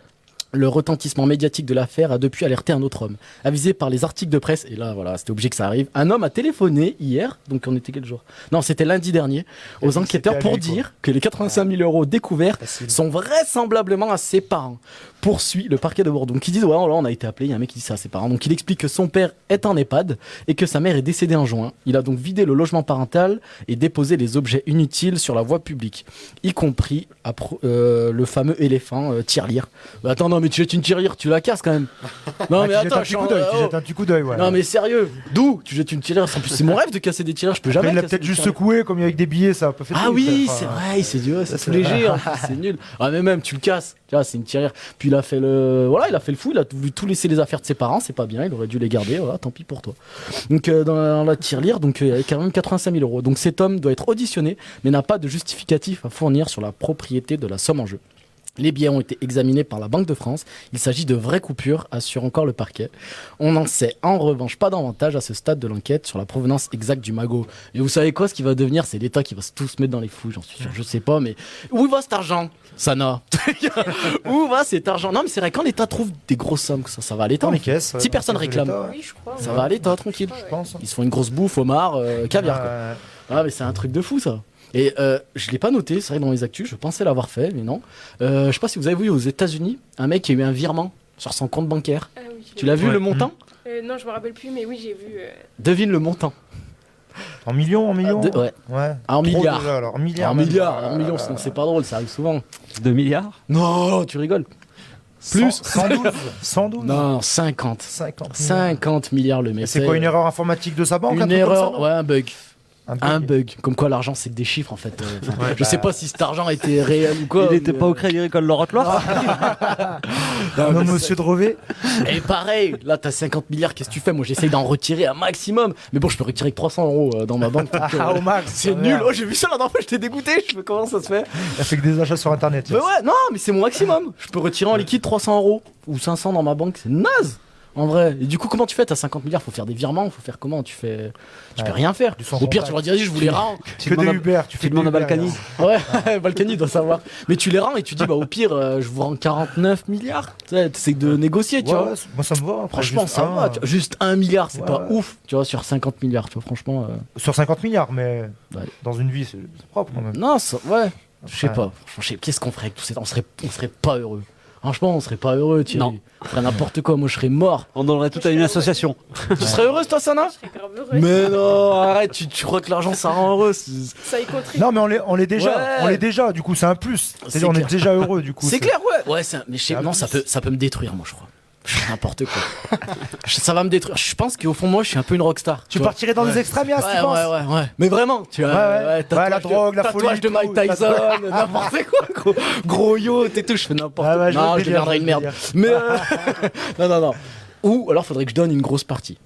le retentissement médiatique de l'affaire a depuis alerté un autre homme. Avisé par les articles de presse, et là voilà, c'était obligé que ça arrive, un homme a téléphoné hier, donc on était quel jour? Non, c'était lundi dernier, aux enquêteurs c'était pour allé, quoi. dire que les 85 000 euros découverts Facile. sont vraisemblablement à ses parents. Poursuit le parquet de Bordeaux. Donc ils disent, ouais, là on a été appelé, il y a un mec qui dit ça à ses parents. Donc il explique que son père est en EHPAD et que sa mère est décédée en juin. Il a donc vidé le logement parental et déposé les objets inutiles sur la voie publique, y compris le fameux éléphant tirelire. Mais attends, non mais tu jettes une tirelire, tu la casses quand même. Non Ah, mais tu jettes attends, un petit coup d'œil, tu jettes un petit coup d'œil, ouais. non mais sérieux, d'où tu jettes une tirelire? En plus c'est mon rêve de casser des tirelires, je peux jamais Après, il l'a casser peut-être des juste tirelires. secoué, comme avec des billets, ça a pas fait Ah tout, oui, ça, c'est enfin, vrai, il s'est dit, ouais, c'est Ça, tout c'est- léger, en plus, c'est nul. Ah, mais même, tu le casses, tu vois, c'est une tirelire. Puis il a fait il a fait le fou, il a voulu tout laisser les affaires de ses parents, c'est pas bien, il aurait dû les garder, voilà, tant pis pour toi. Donc, dans la tirelire, donc, il y avait quand même 85 000 euros. Donc, cet homme doit être auditionné, mais n'a pas de justificatif à fournir sur la propriété de la somme en jeu. Les billets ont été examinés par la Banque de France. Il s'agit de vraies coupures, assure encore le parquet. On n'en sait en revanche pas davantage à ce stade de l'enquête sur la provenance exacte du magot. Et vous savez quoi, ce qui va devenir, c'est l'État qui va tous se mettre dans les fous, j'en suis sûr. Je sais pas, mais où va cet argent, Sana? Où va cet argent? Non, mais c'est vrai, quand l'État trouve des grosses sommes, ça va à l'État. Dans les caisses. Si personne dans les réclame. caisses de l'État, Oui, je crois. Ça va à l'État, tranquille. Ouais. je pense. Ils se font une grosse bouffe, homard, caviar, quoi. Ah, mais c'est un truc de fou, ça. Et je l'ai pas noté, c'est vrai, dans les actus, je pensais l'avoir fait, mais non. Je sais pas si vous avez vu aux États-Unis un mec qui a eu un virement sur son compte bancaire. Ah oui, je Tu l'ai l'as vu Ouais. le montant? Non, je me rappelle plus, mais oui, j'ai vu. Devine le montant. En millions, Ouais. Ouais. Ah, en Trop milliards. déjà, alors. En milliards. En même. milliards, en millions, sinon c'est pas drôle, ça arrive souvent. 2 milliards. Non, tu rigoles. Plus. 112. 112. Non, 50. 50. 50 milliards le mec. Et c'est quoi, une erreur informatique de sa banque, un Une truc comme erreur, ça, non ouais, un bug. Un bug. Comme quoi l'argent c'est que des chiffres en fait. Ouais, Je sais pas si cet argent était réel ou quoi. Il était pas au Crédit Agricole Laurent-Loire. Non, non, monsieur Drevet. Et pareil, là t'as 50 milliards, qu'est-ce que tu fais? Moi j'essaye d'en retirer un maximum. Mais bon, je peux retirer que 300 euros dans ma banque. donc, Ah, au max. c'est nul. Oh, j'ai vu ça la dernière fois, j'étais dégoûté. Je fais comment ça se fait? Il a fait que des achats sur internet. Mais ouais, non, mais c'est mon maximum. Je peux retirer en liquide 300 euros ou 500 dans ma banque. C'est naze. En vrai. Et du coup, comment tu fais? T'as 50 milliards, faut faire des virements, faut faire comment? Tu peux Ouais. rien faire. Du sans Au pire, contact. tu leur dis, vas-y, je vous les rends. Que des Uber. Tu fais demandes à des Uber, Balkany. Ouais, Balkany doit savoir. Mais tu les rends et tu dis, bah au pire, je vous rends 49 milliards. Tu sais, t'essayes de négocier, tu Ouais, vois. ouais, moi ça me va. Après, Franchement, juste ça un, va. Tu vois. Juste 1 milliard, c'est Ouais, pas ouais. ouf, tu vois, sur 50 milliards, tu vois, franchement. Sur 50 milliards, mais Ouais. dans une vie, c'est propre quand même. Non, ouais. Je sais Après, pas. Franchement, qu'est-ce qu'on ferait avec tout ça? On serait pas heureux. Franchement, on serait pas heureux, Thierry. Non. On ferait n'importe quoi, moi je serais mort. On donnerait tout à une association. Tu serais heureuse, toi, Sana? Je serais grave heureuse. Mais non, arrête, tu crois que l'argent ça rend heureux? Ça y contribue. Non, mais on l'est déjà. Ouais. On l'est déjà. Du coup, c'est un plus. C'est C'est-à-dire, on est clair. déjà heureux. Du coup, C'est clair, ouais. Ouais, mais je sais, Ah, non, plus. ça peut me détruire, moi, je crois. Je fais n'importe quoi. Ça va me détruire. Je pense qu'au fond, moi, je suis un peu une rockstar. Tu vois. partirais dans des extrêmes, Ouais, tu penses ouais. Mais vraiment, tu vois. Ouais. tatouage Ouais, la drogue, la tatouage folie, de Mike tout, Tyson, n'importe quoi. Gros yacht et tout, je fais n'importe Ah quoi. ouais, je vois Non, le je délire, deviendrai je une vois le merde. Mais non. Ou alors, faudrait que je donne une grosse partie.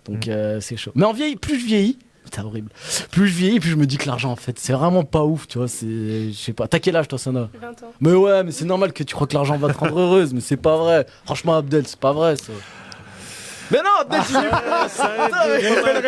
Donc, c'est chaud. Mais plus je vieillis, c'est horrible. Plus je vieillis, plus je me dis que l'argent, en fait, c'est vraiment pas ouf, tu vois. Je sais pas. T'as quel âge, toi, Sana? 20 ans. Mais ouais, mais c'est normal que tu crois que l'argent va te rendre heureuse, mais c'est pas vrai. Franchement, Abdel, c'est pas vrai ça. Mais non, Abdel, tu dis Nouvelle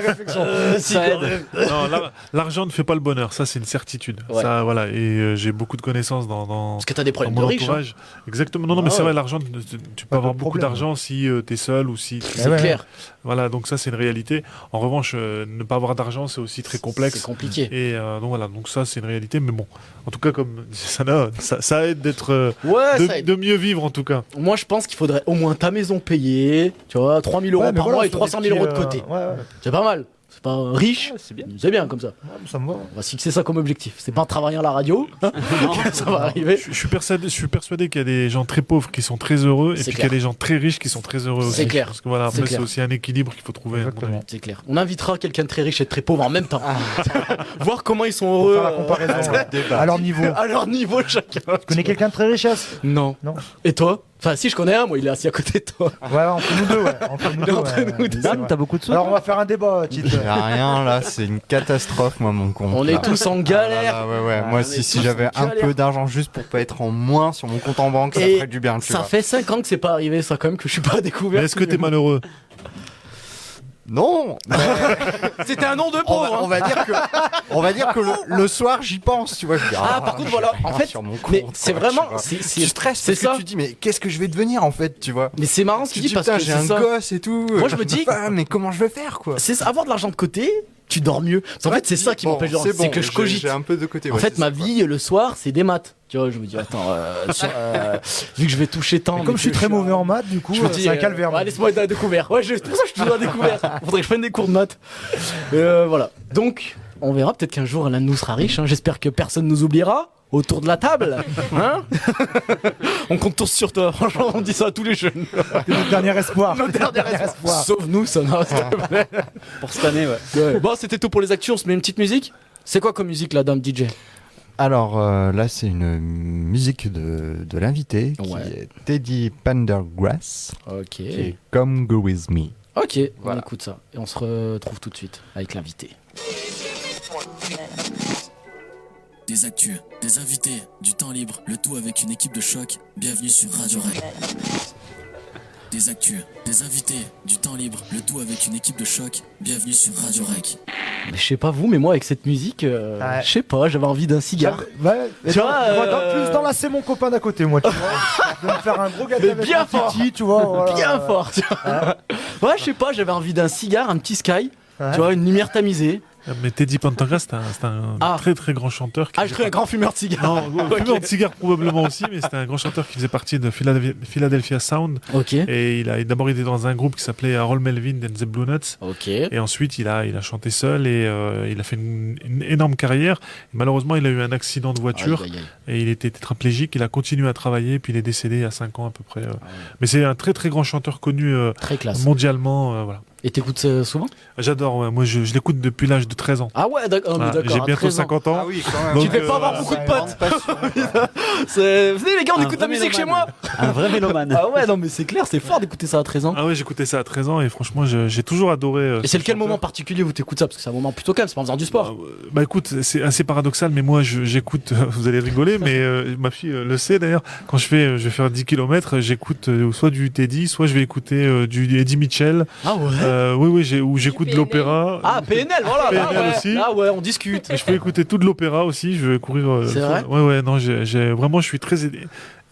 réflexion. ça aide. Non, l'argent ne fait pas le bonheur, ça c'est une certitude. Ouais. Ça, voilà. Et j'ai beaucoup de connaissances dans Parce que t'as des dans problèmes de mon riches. Hein. entourage. Exactement. Non, mais Ah c'est ouais. vrai, l'argent, tu peux de avoir beaucoup problème. d'argent si t'es seul ou si. C'est ouais. clair. Voilà, donc ça c'est une réalité. En revanche, ne pas avoir d'argent, c'est aussi très C'est complexe. compliqué. Et donc voilà, donc ça c'est une réalité. Mais bon, en tout cas, comme disait Sana, ça aide d'être, Ouais, ça aide. de mieux vivre en tout cas. Moi, je pense qu'il faudrait au moins ta maison payée, tu vois, 3000 euros Ouais, mais par voilà, mois et sur 300 des 000 euros de petits, côté. Ouais, C'est pas mal. C'est pas riche, C'est bien. c'est bien comme ça. ça me va. On va se fixer ça comme objectif. C'est pas en travaillant à la radio, ça va arriver. Je suis persuadé qu'il y a des gens très pauvres qui sont très heureux et C'est puis qu'il y clair. a des gens très riches qui sont très heureux C'est aussi. clair. Parce que voilà, C'est après c'est clair. aussi un équilibre qu'il faut trouver. à mon Exactement. avis. C'est clair. On invitera quelqu'un de très riche et de très pauvre en même temps. Voir comment ils sont Pour heureux faire la comparaison à leur niveau. à leur niveau chacun. Tu connais quelqu'un de très richesse? Non. Non. Et toi? Enfin, si je connais un, moi, il est assis à côté de toi. Ouais, entre nous deux, ouais. Entre nous deux, Entre ouais. nous deux. C'est Dan, vrai. t'as beaucoup de sous. Alors, on va faire un débat, Tite. Il y a rien là, c'est une catastrophe, moi, mon compte. On là. est tous en galère. Ah, ouais. Ah, Moi, on est si tous j'avais en un galère. peu d'argent juste pour pas être en moins sur mon compte en banque, ça Et ferait du bien, tu Ça vois. fait 5 ans que c'est pas arrivé, ça, quand même, que je suis pas découvert. Mais est-ce que t'es malheureux? Non, C'était un nom de on pauvre. va dire que le soir, j'y pense, tu vois. Je dis, Ah, par contre, j'ai voilà, rien en fait, sur mon compte, mais c'est quoi, vraiment, tu vois. c'est Tu stresses c'est parce ça. que tu dis, mais qu'est-ce que je vais devenir en fait, tu vois. Mais c'est marrant ce Tu qu'il te dit dis, parce putain, que j'ai c'est un ça. gosse et tout. Moi, je me dis- mais comment je vais faire, quoi. C'est avoir de l'argent de côté, tu dors mieux. En fait, c'est ça qui m'empêche de dormir, c'est que je cogite. J'ai un peu de côté. En ouais, fait, c'est ma ça, quoi. vie le soir, c'est des maths. Tu vois, je me dis, attends, vu que je vais toucher tant. Comme je suis très mauvais en maths, du coup, Je me dis, c'est un calvaire. ouais, laisse-moi être à découvert. Ouais, c'est pour ça que je suis toujours à découvert. Faudrait que je prenne des cours de maths. Voilà. Donc, on verra. Peut-être qu'un jour, l'un de nous sera riche. Hein. J'espère que personne nous oubliera autour de la table. Hein on compte tous sur toi. Franchement, on dit ça à tous les jeunes. C'est notre dernier espoir. Notre dernier espoir. Sauve-nous, ça s'il te plaît. Pour cette année, ouais. Ouais. Bon, c'était tout pour les actus. On se met une petite musique. C'est quoi comme musique, la dame DJ? Alors là, c'est une musique de l'invité qui Ouais. est Teddy Pendergrass, Ok. qui est Come Go With Me. Ok, Voilà. on écoute ça. Et on se retrouve tout de suite avec l'invité. Des actus, des invités, du temps libre, le tout avec une équipe de choc. Bienvenue sur Radio Rec. Des actus, des invités, du temps libre, le tout avec une équipe de choc. Bienvenue sur Radio Rec. Mais je sais pas vous, mais moi avec cette musique, je sais pas, j'avais envie d'un cigare. Ouais, Tu vois, plus dans là, c'est mon copain d'à côté, moi, tu vois. De me faire un gros gâteau Mais avec bien un fort. titi, tu vois. Voilà. Bien fort, tu vois. Ouais, je sais pas, j'avais envie d'un cigare, un petit Sky, tu vois, une lumière tamisée. Mais Teddy Pendergrass, c'était un très très grand chanteur. Ah, je suis un grand fumeur de cigares. Non, fumeur de cigare probablement aussi, mais c'était un grand chanteur qui faisait partie de Philadelphia Sound. Ok. Et il a d'abord été dans un groupe qui s'appelait Harold Melvin and the Blue Nuts. Ok. Et ensuite, il a chanté seul et il a fait une énorme carrière. Et malheureusement, il a eu un accident de voiture Aïe, aïe, aïe. et il était tétraplégique. Il a continué à travailler, puis il est décédé il y a 5 ans à peu près. Mais c'est un très très grand chanteur connu Très classe. mondialement. Voilà. Et t'écoutes souvent? J'adore, ouais. Moi je l'écoute depuis l'âge de 13 ans. Ah ouais, d'accord. Voilà, D'accord, j'ai à bientôt 13 ans. 50 ans. Ah oui, quand même. Donc, Tu devais pas avoir beaucoup de potes. Venez les gars, on écoute la musique chez moi. Un vrai mélomane. Ah ouais, non mais c'est clair, c'est fort d'écouter ça à 13 ans. Ah ouais, j'écoutais ça à 13 ans et franchement, j'ai toujours adoré. Et c'est lequel moment particulier où t'écoutes ça? Parce que c'est un moment plutôt calme, c'est pas en faisant du sport. Bah écoute, c'est assez paradoxal, mais moi j'écoute, vous allez rigoler, mais ma fille le sait d'ailleurs, quand je vais faire 10 km, j'écoute soit du Teddy, soit je vais écouter du Eddie Mitchell. Ah ouais. Oui, ou j'écoute de PNL. l'opéra. Ah PNL, voilà. PNL là, ouais. aussi. Ah ouais, on discute. Et je peux écouter tout de l'opéra aussi, je vais courir. C'est vrai Ouais, non, vraiment, je suis très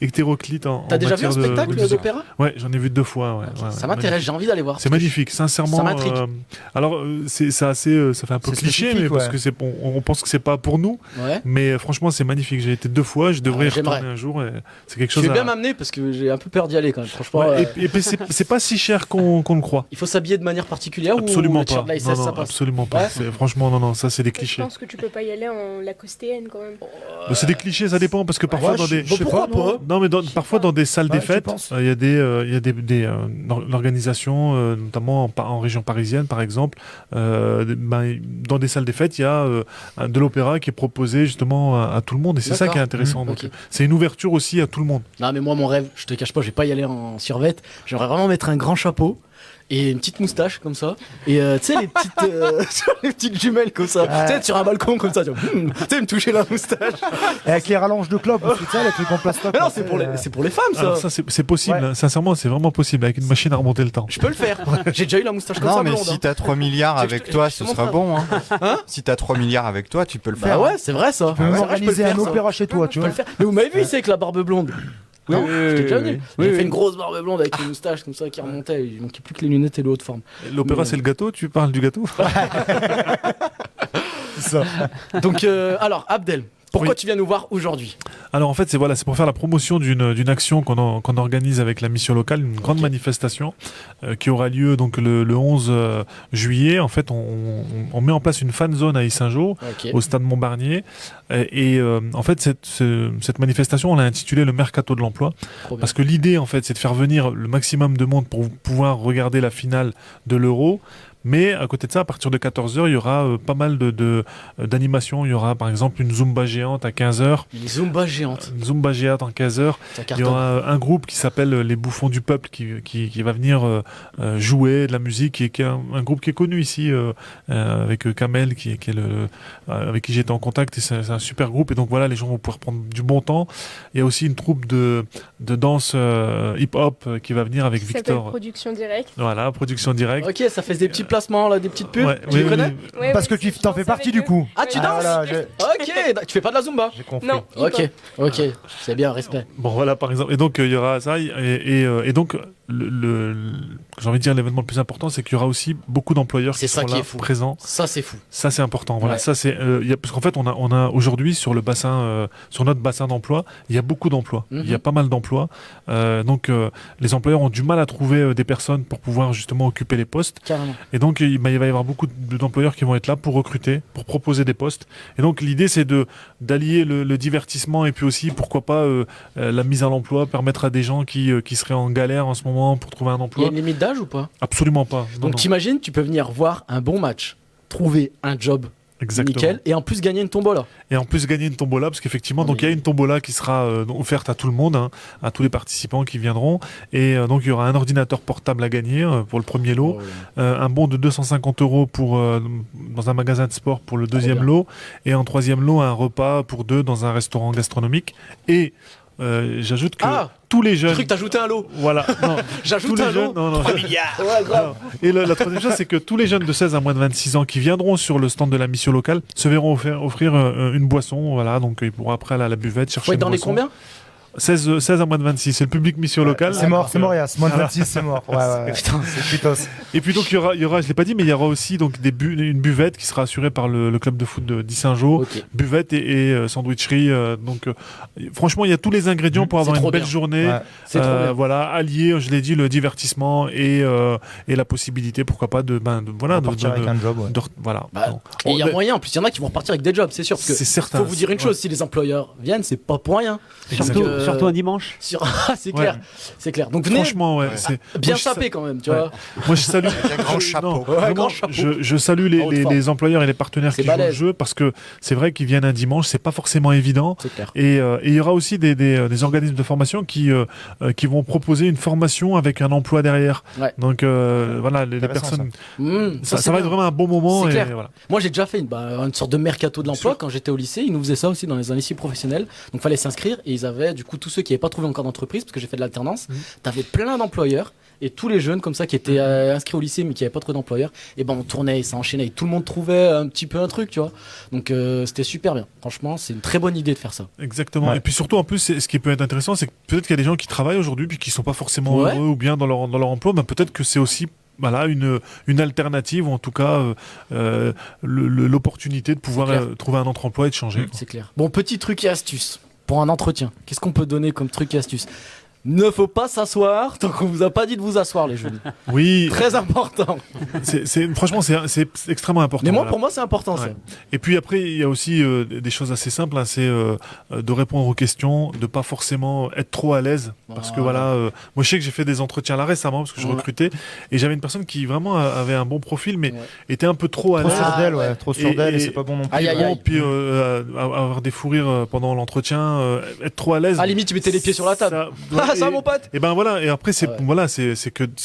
hétéroclite en T'as déjà vu un matière de spectacle musique. d'opéra? Ouais, j'en ai vu 2 fois. Ouais, ouais, Ça m'intéresse, j'ai envie d'aller voir. C'est magnifique, sincèrement. Ça m'intrigue. Alors, c'est assez, ça fait un peu C'est cliché, spécifique, mais parce ouais. que on pense que c'est pas pour nous. Ouais. Mais franchement, c'est magnifique. J'ai été 2 fois, je devrais y j'aimerais. retourner un jour. Et c'est quelque Tu chose. veux bien m'amener parce que j'ai un peu peur d'y aller quand même. Franchement, Ouais, et puis c'est pas si cher qu'on le croit. il faut s'habiller de manière particulière ou Absolument le t-shirt pas. de la Non, SS, non, ça passe. absolument pas. Ouais. Franchement, non, ça c'est des Je clichés. pense que tu peux pas y aller en lacostéenne quand même. Mais c'est des clichés, ça dépend parce que parfois Ouais, dans des. je sais pas, moi. Non, mais parfois dans des salles Ouais, des tu fêtes, penses il y a des organisations, notamment en région parisienne par exemple, dans des salles des fêtes, il y a de l'opéra qui est proposé justement à tout le monde et c'est ça qui est D'accord. intéressant. Donc Ok. c'est une ouverture aussi à tout le monde. Non mais moi mon rêve, je te cache pas, je vais pas y aller en survêt. J'aimerais vraiment mettre un grand chapeau et une petite moustache comme ça. Et tu sais les petites jumelles comme ça. Tu sais être sur un balcon comme ça. Tu sais me toucher la moustache. Et avec les rallonges de clope, c'est ça, les trucs en plastoc. Mais non, là, c'est pour les femmes ça. Alors ça c'est possible, Ouais. hein. Sincèrement c'est vraiment possible avec une machine à remonter le temps. Je peux le faire. J'ai déjà eu la moustache comme Non, ça mais blonde. si hein. t'as 3 milliards Je- avec je- toi, je ce te sera montre. bon. Hein. Hein Si t'as 3 milliards avec toi, tu peux le Bah faire. ouais, c'est vrai ça. Tu peux Ouais, même c'est vrai, je peux organiser le un faire, ça. opéra chez toi, tu Je peux vois. le faire. Mais vous m'avez vu ici avec la barbe blonde? Non, je t'ai déjà vu. oui, J'ai oui. fait une grosse barbe blonde avec une moustache comme ça qui remontait. Il manquait plus que les lunettes et le haut de forme. L'opéra Mais- c'est le gâteau, tu parles du gâteau? C'est ça. Donc, alors, Abdel, pourquoi Oui. tu viens nous voir aujourd'hui? Alors en fait c'est pour faire la promotion d'une action qu'on organise avec la mission locale, une grande manifestation qui aura lieu donc le 11 juillet. En fait on met en place une fan zone à Yssingeaux Ok. au stade Montbarnier et en fait cette manifestation on l'a intitulée le mercato de l'emploi Trop bien. parce que l'idée en fait c'est de faire venir le maximum de monde pour pouvoir regarder la finale de l'Euro. Mais à côté de ça, à partir de 14h, il y aura pas mal d'animations. Il y aura par exemple une Zumba géante à 15h. Une Zumba géante. Une Zumba géante en 15h. Ça Il y cartonne. aura un groupe qui s'appelle Les Bouffons du Peuple qui va venir jouer de la musique, qui est un groupe qui est connu ici avec Kamel avec qui j'étais en contact et c'est un super groupe et donc voilà les gens vont pouvoir prendre du bon temps. Il y a aussi une troupe de danse hip-hop qui va venir avec Ça s'appelle Victor. Production Directe. Voilà, production directe. Ok, ça fait des petits placements là, des petites pubs. Ouais, Tu les connais? Ouais, Parce que ouais, tu je t'en danse fais partie avec du eux. coup. Ah, tu Ah, danses? voilà, Ok, tu fais pas de la Zumba? j'ai compris. Non, Ok, hip-hop. ok, c'est bien, respect. Bon voilà par exemple et donc il y aura ça et donc j'ai envie de dire l'événement le plus important c'est qu'il y aura aussi beaucoup d'employeurs C'est qui ça seront qui là est fou. présents. Ça, c'est fou. Ça c'est important. Voilà, Ouais. ça c'est parce qu'en fait on a aujourd'hui sur le bassin sur notre bassin d'emploi, il y a beaucoup d'emplois. Mhm. Il y a pas mal d'emplois. Donc les employeurs ont du mal à trouver des personnes pour pouvoir justement occuper les postes Carrément. et donc il va y avoir beaucoup d'employeurs qui vont être là pour recruter, pour proposer des postes. Et donc l'idée c'est d'allier le divertissement et puis aussi pourquoi pas la mise à l'emploi, permettre à des gens qui seraient en galère en ce moment pour trouver un Il y a emploi. une limite d'âge ou pas? Absolument pas. Non, Donc non. t'imagines, tu peux venir voir un bon match, trouver un job Exactement. Nickel. Et en plus, gagner une tombola. Et en plus gagner une tombola, parce qu'effectivement, donc il y a une tombola qui sera offerte à tout le monde, hein, à tous les participants qui viendront. Et donc il y aura un ordinateur portable à gagner pour le premier lot, un bon de 250 € dans un magasin de sport pour le deuxième lot, et en troisième lot, un repas pour 2 dans un restaurant gastronomique. Et j'ajoute que tous les jeunes. J'ai cru que t'ajoutais un lot. Voilà. Non. J'ajoute Tous les un jeunes. lot. Non, non. 3 milliards. Ouais, grave. Et la troisième chose, c'est que tous les jeunes de 16 à moins de 26 ans qui viendront sur le stand de la mission locale se verront offrir une boisson. Voilà, donc ils pourront après aller à la buvette chercher Faut être une dans les boisson. combien 16 à moins de 26, c'est le public mission locale. C'est mort, Yas. Moins de 26, c'est mort. Ouais. Putain, c'est putos. Et puis donc il y aura, je l'ai pas dit, mais il y aura aussi donc une buvette qui sera assurée par le club de foot de Saint-Jean. Ok. Buvette et sandwicherie. Donc franchement, il y a tous les ingrédients pour avoir C'est une trop belle bien. journée. Ouais. c'est trop bien. Voilà, allier, je l'ai dit, le divertissement et la possibilité, pourquoi pas, de Partir avec un job. Ouais. voilà. Bah, Bon. et il y a Ben, moyen, en plus, il y en a qui vont repartir avec des jobs, c'est sûr. Parce que c'est certain. faut vous dire une Ouais. chose, si les employeurs viennent, c'est pas pour rien. Surtout un dimanche. C'est clair, c'est clair. Donc venez Franchement, ouais. C'est bien moi, je sapé quand même, tu Ouais. vois. Moi, je salue. un grand chapeau. Non, Ouais, vraiment, grand chapeau. je salue En haute forme. les employeurs et les partenaires C'est qui jouent le balèze. jeu parce que c'est vrai qu'ils viennent un dimanche, c'est pas forcément évident. C'est clair. Et il y aura aussi des organismes de formation qui vont proposer une formation avec un emploi derrière. Ouais. Donc voilà, les Intéressant, personnes. Ça, Ça va être vraiment un bon moment. C'est Et clair. voilà. Moi, j'ai déjà fait une sorte de mercato de l'emploi quand j'étais au lycée. Ils nous faisaient ça aussi dans un lycée professionnel. Donc, fallait s'inscrire. Et ils avaient, du coup, tous ceux qui n'avaient pas trouvé encore d'entreprise, parce que j'ai fait de l'alternance, t'avais plein d'employeurs. Et tous les jeunes comme ça qui étaient inscrits au lycée mais qui n'avaient pas trouvé d'employeur, et ben on tournait et ça enchaînait. Et tout le monde trouvait un petit peu un truc, tu vois. Donc c'était super bien. Franchement, c'est une très bonne idée de faire ça. Exactement. Ouais. Et puis surtout, en plus, ce qui peut être intéressant, c'est que peut-être qu'il y a des gens qui travaillent aujourd'hui puis qui sont pas forcément Ouais. heureux ou bien dans leur emploi. Ben, peut-être que c'est aussi voilà, une alternative ou en tout cas l'opportunité de pouvoir C'est clair. trouver un autre emploi et de changer. quoi. C'est clair. Bon, petit truc et astuce pour un entretien. Qu'est-ce qu'on peut donner comme truc et astuce? Ne faut pas s'asseoir tant qu'on vous a pas dit de vous asseoir, les jeunes. Oui, Très important. franchement, c'est extrêmement important. Mais moi, voilà. pour moi, c'est important ça. Ouais. Et puis après, il y a aussi des choses assez simples. Hein, c'est de répondre aux questions, de pas forcément être trop à l'aise. Parce que voilà, moi je sais que j'ai fait des entretiens là récemment parce que je Ouais. recrutais et j'avais une personne qui vraiment avait un bon profil, mais Ouais. était un peu trop à Trop l'aise. sur d'elle, ouais. ouais. Trop sur Et- d'elle et et- c'est pas bon non plus. Aïe, aïe, aïe. Puis avoir des fous rires pendant l'entretien, être trop à l'aise. À la limite, tu mettais les pieds sur la table. Ah, ça, et- mon pote. Et ben voilà. Et après, c'est Ouais. voilà, c'est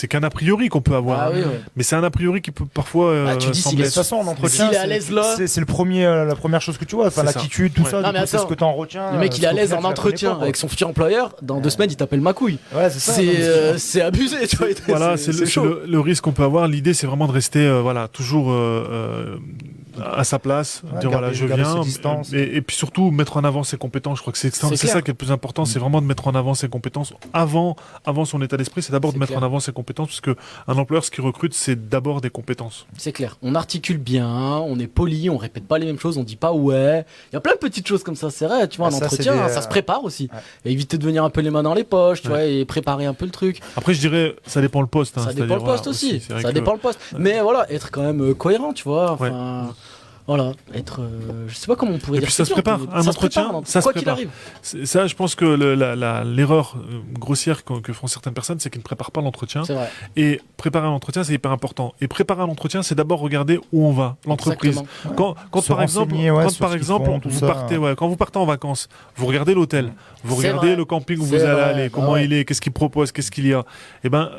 qu'un a priori qu'on peut avoir. Ah hein. oui, ouais. Mais c'est un a priori qui peut parfois tu dis, s'il sembler est De toute façon, en entretien, S'il est à l'aise là. c'est la première chose que tu vois. Enfin, C'est ça. l'attitude, tout Ouais. ça. Non, du mais coup, c'est attends. ce que t'en retiens. Le mec, il est à l'aise en en entretien avec son futur employeur. Dans 2 semaines, il t'appelle ma couille. Ouais, c'est ça. non, mais C'est abusé, tu vois. Voilà, c'est chaud. le risque qu'on peut avoir. L'idée, c'est vraiment de rester voilà, toujours à sa place, Ouais, dire voilà, je garder viens, ses distances. et puis surtout mettre en avant ses compétences. Je crois que c'est C'est ça clair. qui est le plus important, c'est vraiment de mettre en avant ses compétences avant son état d'esprit. C'est d'abord de C'est mettre clair. en avant ses compétences, parce que un employeur, ce qu'il recrute, c'est d'abord des compétences. C'est clair. On articule bien, on est poli, on répète pas les mêmes choses, on dit pas ouais. Il y a plein de petites choses comme ça, c'est vrai. Tu vois, Ah, un ça, entretien, c'est des, ça se prépare aussi. ouais. Et éviter de venir un peu les mains dans les poches, tu Ouais. vois, et préparer un peu le truc. Après, je dirais, ça dépend le poste. hein, Ça dépend c'est-à-dire, le poste voilà, aussi. c'est vrai Ça que- dépend le poste. Mais voilà, être quand même cohérent, tu vois. Enfin, voilà, être. Je sais pas comment on pourrait Et dire puis ça se prépare. Un se entretien, prépare, ça se quoi qu'il prépare. arrive. Ça, je pense que l'erreur grossière que font certaines personnes, c'est qu'ils ne préparent pas l'entretien. C'est vrai. Et préparer un entretien, c'est hyper important. Et préparer un entretien, c'est d'abord regarder où on va, l'entreprise. Exactement. Quand Se par exemple, renseigner, ouais, quand sur par ce qu'ils exemple font, tout vous ça. partez, quand vous partez en vacances, vous regardez l'hôtel, vous C'est regardez vrai. le camping où C'est vous allez vrai. aller, Bah comment ouais. il est, qu'est-ce qu'il propose, qu'est-ce qu'il y a. Et ben,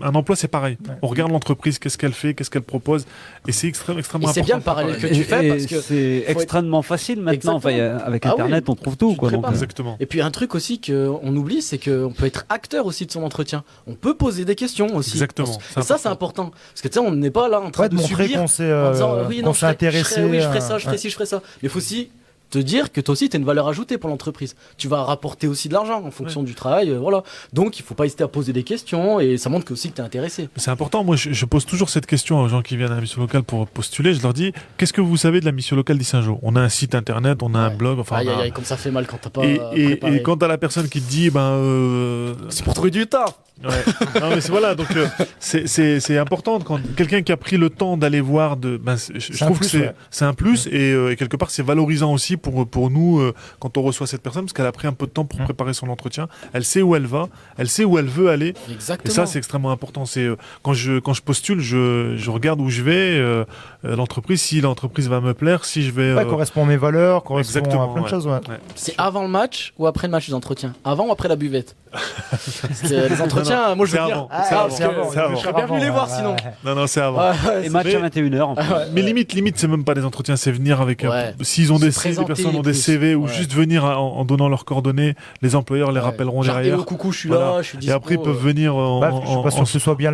un emploi, c'est pareil. On regarde l'entreprise, qu'est-ce qu'elle fait, qu'est-ce qu'elle propose, et c'est extrêmement Et important. c'est bien le parallèle que tu fais parce que. c'est extrêmement facile maintenant. Enfin, avec Ah oui. Internet, on trouve tout. Tu Quoi, donc, prépares. Exactement. Et puis un truc aussi qu'on oublie, c'est qu'on peut être acteur aussi de son entretien. On peut poser des questions aussi. Exactement. Et ça, c'est important. Parce que tu sais, on n'est pas là en train Ouais, de de montrer subir qu'on s'est en disant oui, non, qu'on s'est intéressé. oui, je ferai ça, je ferai ouais. ci, je ferai ça. Mais il faut aussi te dire que toi aussi, tu as une valeur ajoutée pour l'entreprise. Tu vas rapporter aussi de l'argent en fonction du travail. Voilà. Donc, il faut pas hésiter à poser des questions et ça montre que aussi que tu es intéressé. C'est important. Moi, je pose toujours cette question aux gens qui viennent à la mission locale pour postuler. Je leur dis, qu'est-ce que vous savez de la mission locale d'Issingeau? On a un site internet, on a un Ouais. blog. Enfin, Aïe, on a- aïe, aïe, comme ça fait mal quand t'as pas et préparé. quand t'as la personne qui te dit, C'est pour trouver du taf. ouais. Non mais c'est voilà, donc c'est important quand quelqu'un qui a pris le temps d'aller voir je un trouve plus, que ouais. c'est un plus et quelque part c'est valorisant aussi pour nous quand on reçoit cette personne, parce qu'elle a pris un peu de temps pour préparer son entretien. Elle sait où elle va, elle sait où elle veut aller. Exactement. Et ça, c'est extrêmement important. C'est quand je postule, je regarde où je vais, l'entreprise, si l'entreprise va me plaire, si je vais. Correspond à mes valeurs, correspond Exactement, à plein de choses. Ouais. Ouais. C'est avant le match ou après le match les entretiens? Avant ou après la buvette? Les entretiens, moi je veux c'est dire. avant. Ah, C'est parce avant. que C'est avant. je serais bien venu les voir sinon. Non, c'est avant. Et match à 21h. Mais limite, c'est même pas des entretiens, c'est venir avec. Ouais. S'ils ont Se les présenter personnes ont des plus. CV ou Ouais. juste venir en donnant leurs coordonnées, les employeurs les rappelleront Genre, derrière. hello, coucou, je suis Voilà. là, je suis Et dispo. après, ils peuvent venir Je suis pas sûr que ce soit bien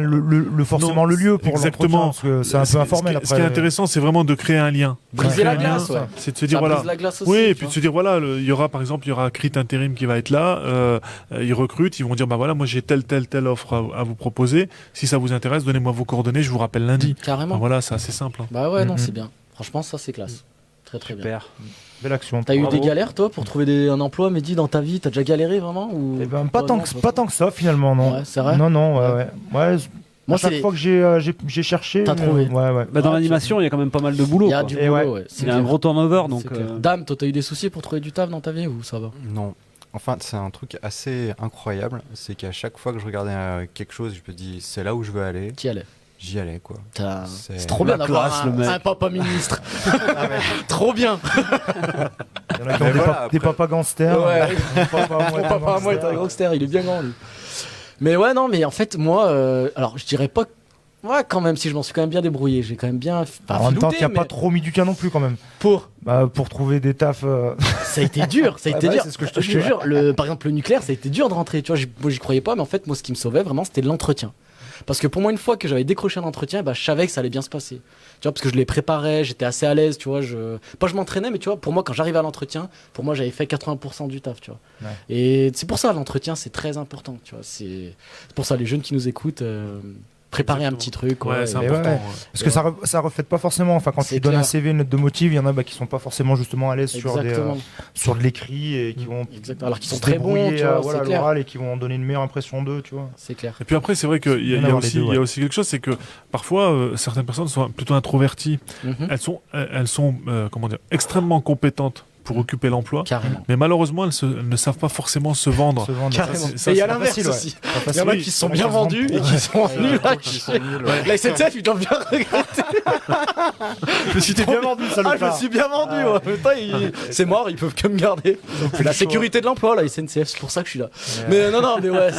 forcément Non, le lieu pour exactement. l'entretien, parce que c'est un peu informel Ce qui est intéressant, c'est vraiment de créer un lien. Briser la Créer un glace, lien, ouais. C'est de se Ça dire voilà. brise la glace aussi. Oui, et tu puis de vois. se dire voilà, il y aura par exemple, il y aura Crit Intérim qui va être là. Ils recrutent, ils vont dire bah voilà, moi j'ai telle offre à vous proposer. Si ça vous intéresse, donnez-moi vos coordonnées, je vous rappelle lundi. Carrément. Enfin, voilà, c'est assez simple. Hein. Bah ouais, non, Mhm. c'est bien. Franchement, ça c'est classe. Très très bien. Super. Belle action. T'as eu Bravo. des galères toi pour trouver un emploi, Mehdi, dans ta vie? T'as déjà galéré vraiment ou... Eh ben, pas Oh, tant non, que ça finalement, non. Ouais, c'est vrai. Non, ouais. Moi, À chaque c'est. fois que j'ai cherché, T'as trouvé. Ouais. Bah, dans Ouais, l'animation, il y a quand même pas mal de boulot. Il y a quoi. du Et boulot, ouais. ouais. Il y a un gros turnover, donc. C'est clair. Dame, toi, t'as eu des soucis pour trouver du taf dans ta vie ou ça va? Non. Enfin, c'est un truc assez incroyable. C'est qu'à chaque fois que je regardais quelque chose, je me dis c'est là où je veux aller. Qui allait? J'y allais, quoi. C'est trop bien La d'avoir classe, le mec. un papa ministre. Trop bien. Il y en a qui ont Mais des, voilà, des après- papas gangsters. Ouais. Papa à moi, Mon papa à moi est un gangster, il est bien grand lui. Mais ouais, non, mais en fait, moi, alors je dirais pas. Ouais, quand même, si je m'en suis quand même bien débrouillé. J'ai quand même bien. Pas En même temps, filouté, tu n'as mais pas trop mis du cas non plus quand même. pour. Pour trouver des tafs. Ça a été dur, ça a été Ouais, dur. c'est ce que je te te dis, jure, par exemple, le nucléaire, ça a été dur de rentrer. Tu vois, moi, j'y croyais pas, mais en fait, moi, ce qui me sauvait vraiment, c'était l'entretien. Parce que pour moi, une fois que j'avais décroché un entretien, bah, je savais que ça allait bien se passer. Tu vois, parce que je les préparais, j'étais assez à l'aise, tu vois. Pas je m'entraînais, mais tu vois, pour moi, quand j'arrivais à l'entretien, pour moi, j'avais fait 80% du taf, tu vois. Ouais. Et c'est pour ça, l'entretien, c'est très important, tu vois. C'est pour ça, les jeunes qui nous écoutent, préparer un Exactement. petit truc. Ouais, c'est Mais important. ouais. Ouais. Parce que ça reflète pas forcément. Enfin, quand C'est tu donnes clair. un CV, une note de motive, il y en a qui sont pas forcément justement à l'aise Exactement. sur de l'écrit et qui vont Exactement. Alors qu'ils sont se très bons, débrouiller tu vois, voilà, c'est à clair. l'oral et qui vont donner une meilleure impression d'eux, tu vois. C'est clair. Et puis après, c'est vrai qu'il y, Bien a- il y a avoir les aussi- deux, il y ouais. a aussi quelque chose, c'est que parfois, certaines personnes sont plutôt introverties. Mhm. Elles sont comment dire, extrêmement compétentes pour occuper l'emploi. Carrément. Mais malaureusement, elles ne savent pas forcément se vendre. Se vendre. Carrément. ça, Et il y a c'est l'inverse facile, ouais. aussi. Pas Il y facile. en a Oui, qui se sont ça bien va se vendus vendre. et qui sont nuls à qui sont chier. nuls, ouais. La SNCF, ils doivent bien regretter. Je me suis bien vendu, ça Ah, je me suis bien vendu. Ouais. Putain, c'est mort, ils peuvent que me garder. La sécurité de l'emploi, la SNCF, c'est pour ça que je suis là. Mais non, mais ouais,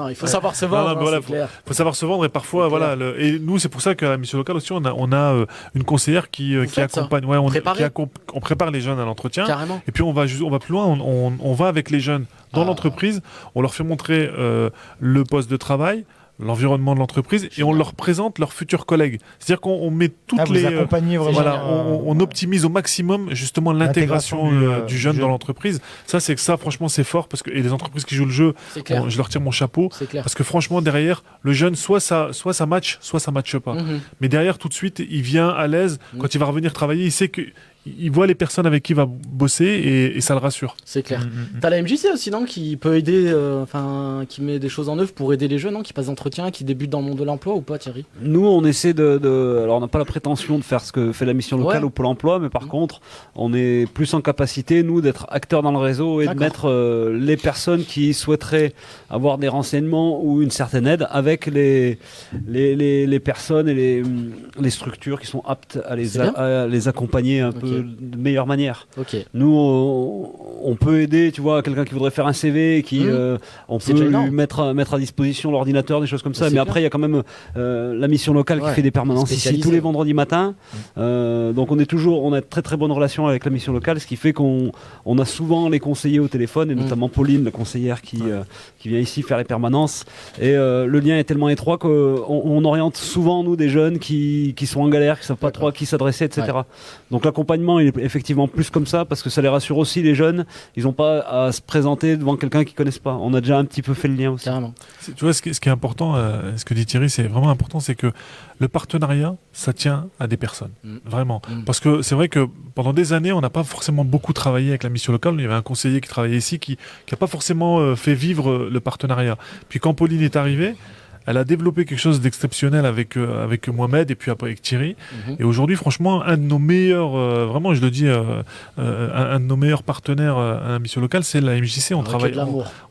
il faut savoir se vendre, Non, mais voilà, c'est clair. faut savoir se vendre et parfois C'est voilà et nous c'est pour ça qu'à la mission locale aussi on a une conseillère qui faites ça. accompagne Préparez. on prépare les jeunes à l'entretien Carrément. et puis on va plus loin on va avec les jeunes dans Ah. l'entreprise, on leur fait montrer le poste de travail, l'environnement de l'entreprise et on leur présente leurs futurs collègues, c'est-à-dire qu'on met toutes Vous les accompagnez vraiment. voilà, on optimise au maximum justement l'intégration L'intégration du jeune du dans jeune. l'entreprise. Ça franchement c'est fort parce que et les entreprises qui jouent le jeu, C'est clair. je leur tire mon chapeau. C'est clair. Parce que franchement, derrière, le jeune, soit ça match, soit ça matche pas. Mhm. Mais derrière, tout de suite, il vient à l'aise. Mhm. Quand il va revenir travailler, il sait que il voit les personnes avec qui il va bosser et ça le rassure. C'est clair. Mm. T'as la MJC aussi, non, qui peut aider, qui met des choses en œuvre pour aider les jeunes, non, qui passent d'entretien, qui débutent dans le monde de l'emploi ou pas, Thierry? Nous, on essaie alors on n'a pas la prétention de faire ce que fait la mission locale Ouais. ou Pôle emploi, mais par contre, on est plus en capacité, nous, d'être acteurs dans le réseau et de D'accord. mettre les personnes qui souhaiteraient avoir des renseignements ou une certaine aide avec les personnes et les structures qui sont aptes à C'est bien. à les accompagner un Ok. peu de meilleure manière. Ok. Nous, on peut aider, tu vois, quelqu'un qui voudrait faire un CV, on C'est peut déjà lui énorme. mettre à disposition l'ordinateur, des choses comme ça. C'est Mais clair. après, il y a quand même la mission locale Ouais, qui fait des permanences ici spécialisée. tous les vendredis matins. Donc on a de très très bonnes relations avec la mission locale, ce qui fait qu'on a souvent les conseillers au téléphone, et notamment Pauline, la conseillère qui vient ici faire les permanences. Et le lien est tellement étroit qu'on oriente souvent, nous, des jeunes qui sont en galère, qui ne savent pas trop à qui s'adresser, etc. Ouais. Donc l'accompagnement, il est effectivement plus comme ça, parce que ça les rassure aussi, les jeunes. Ils n'ont pas à se présenter devant quelqu'un qu'ils ne connaissent pas. On a déjà un petit peu fait le lien aussi. Carrément. Tu vois, ce qui est important, ce que dit Thierry, c'est vraiment important, c'est que le partenariat, ça tient à des personnes. Vraiment. Parce que c'est vrai que pendant des années, on n'a pas forcément beaucoup travaillé avec la mission locale. Il y avait un conseiller qui travaillait ici qui n'a pas forcément fait vivre le partenariat. Puis quand Pauline est arrivée, Elle a développé quelque chose d'exceptionnel avec Mohamed et puis après avec Thierry. Et aujourd'hui, franchement, un de nos meilleurs, vraiment, je le dis, un de nos meilleurs partenaires à la mission locale, c'est la MJC. On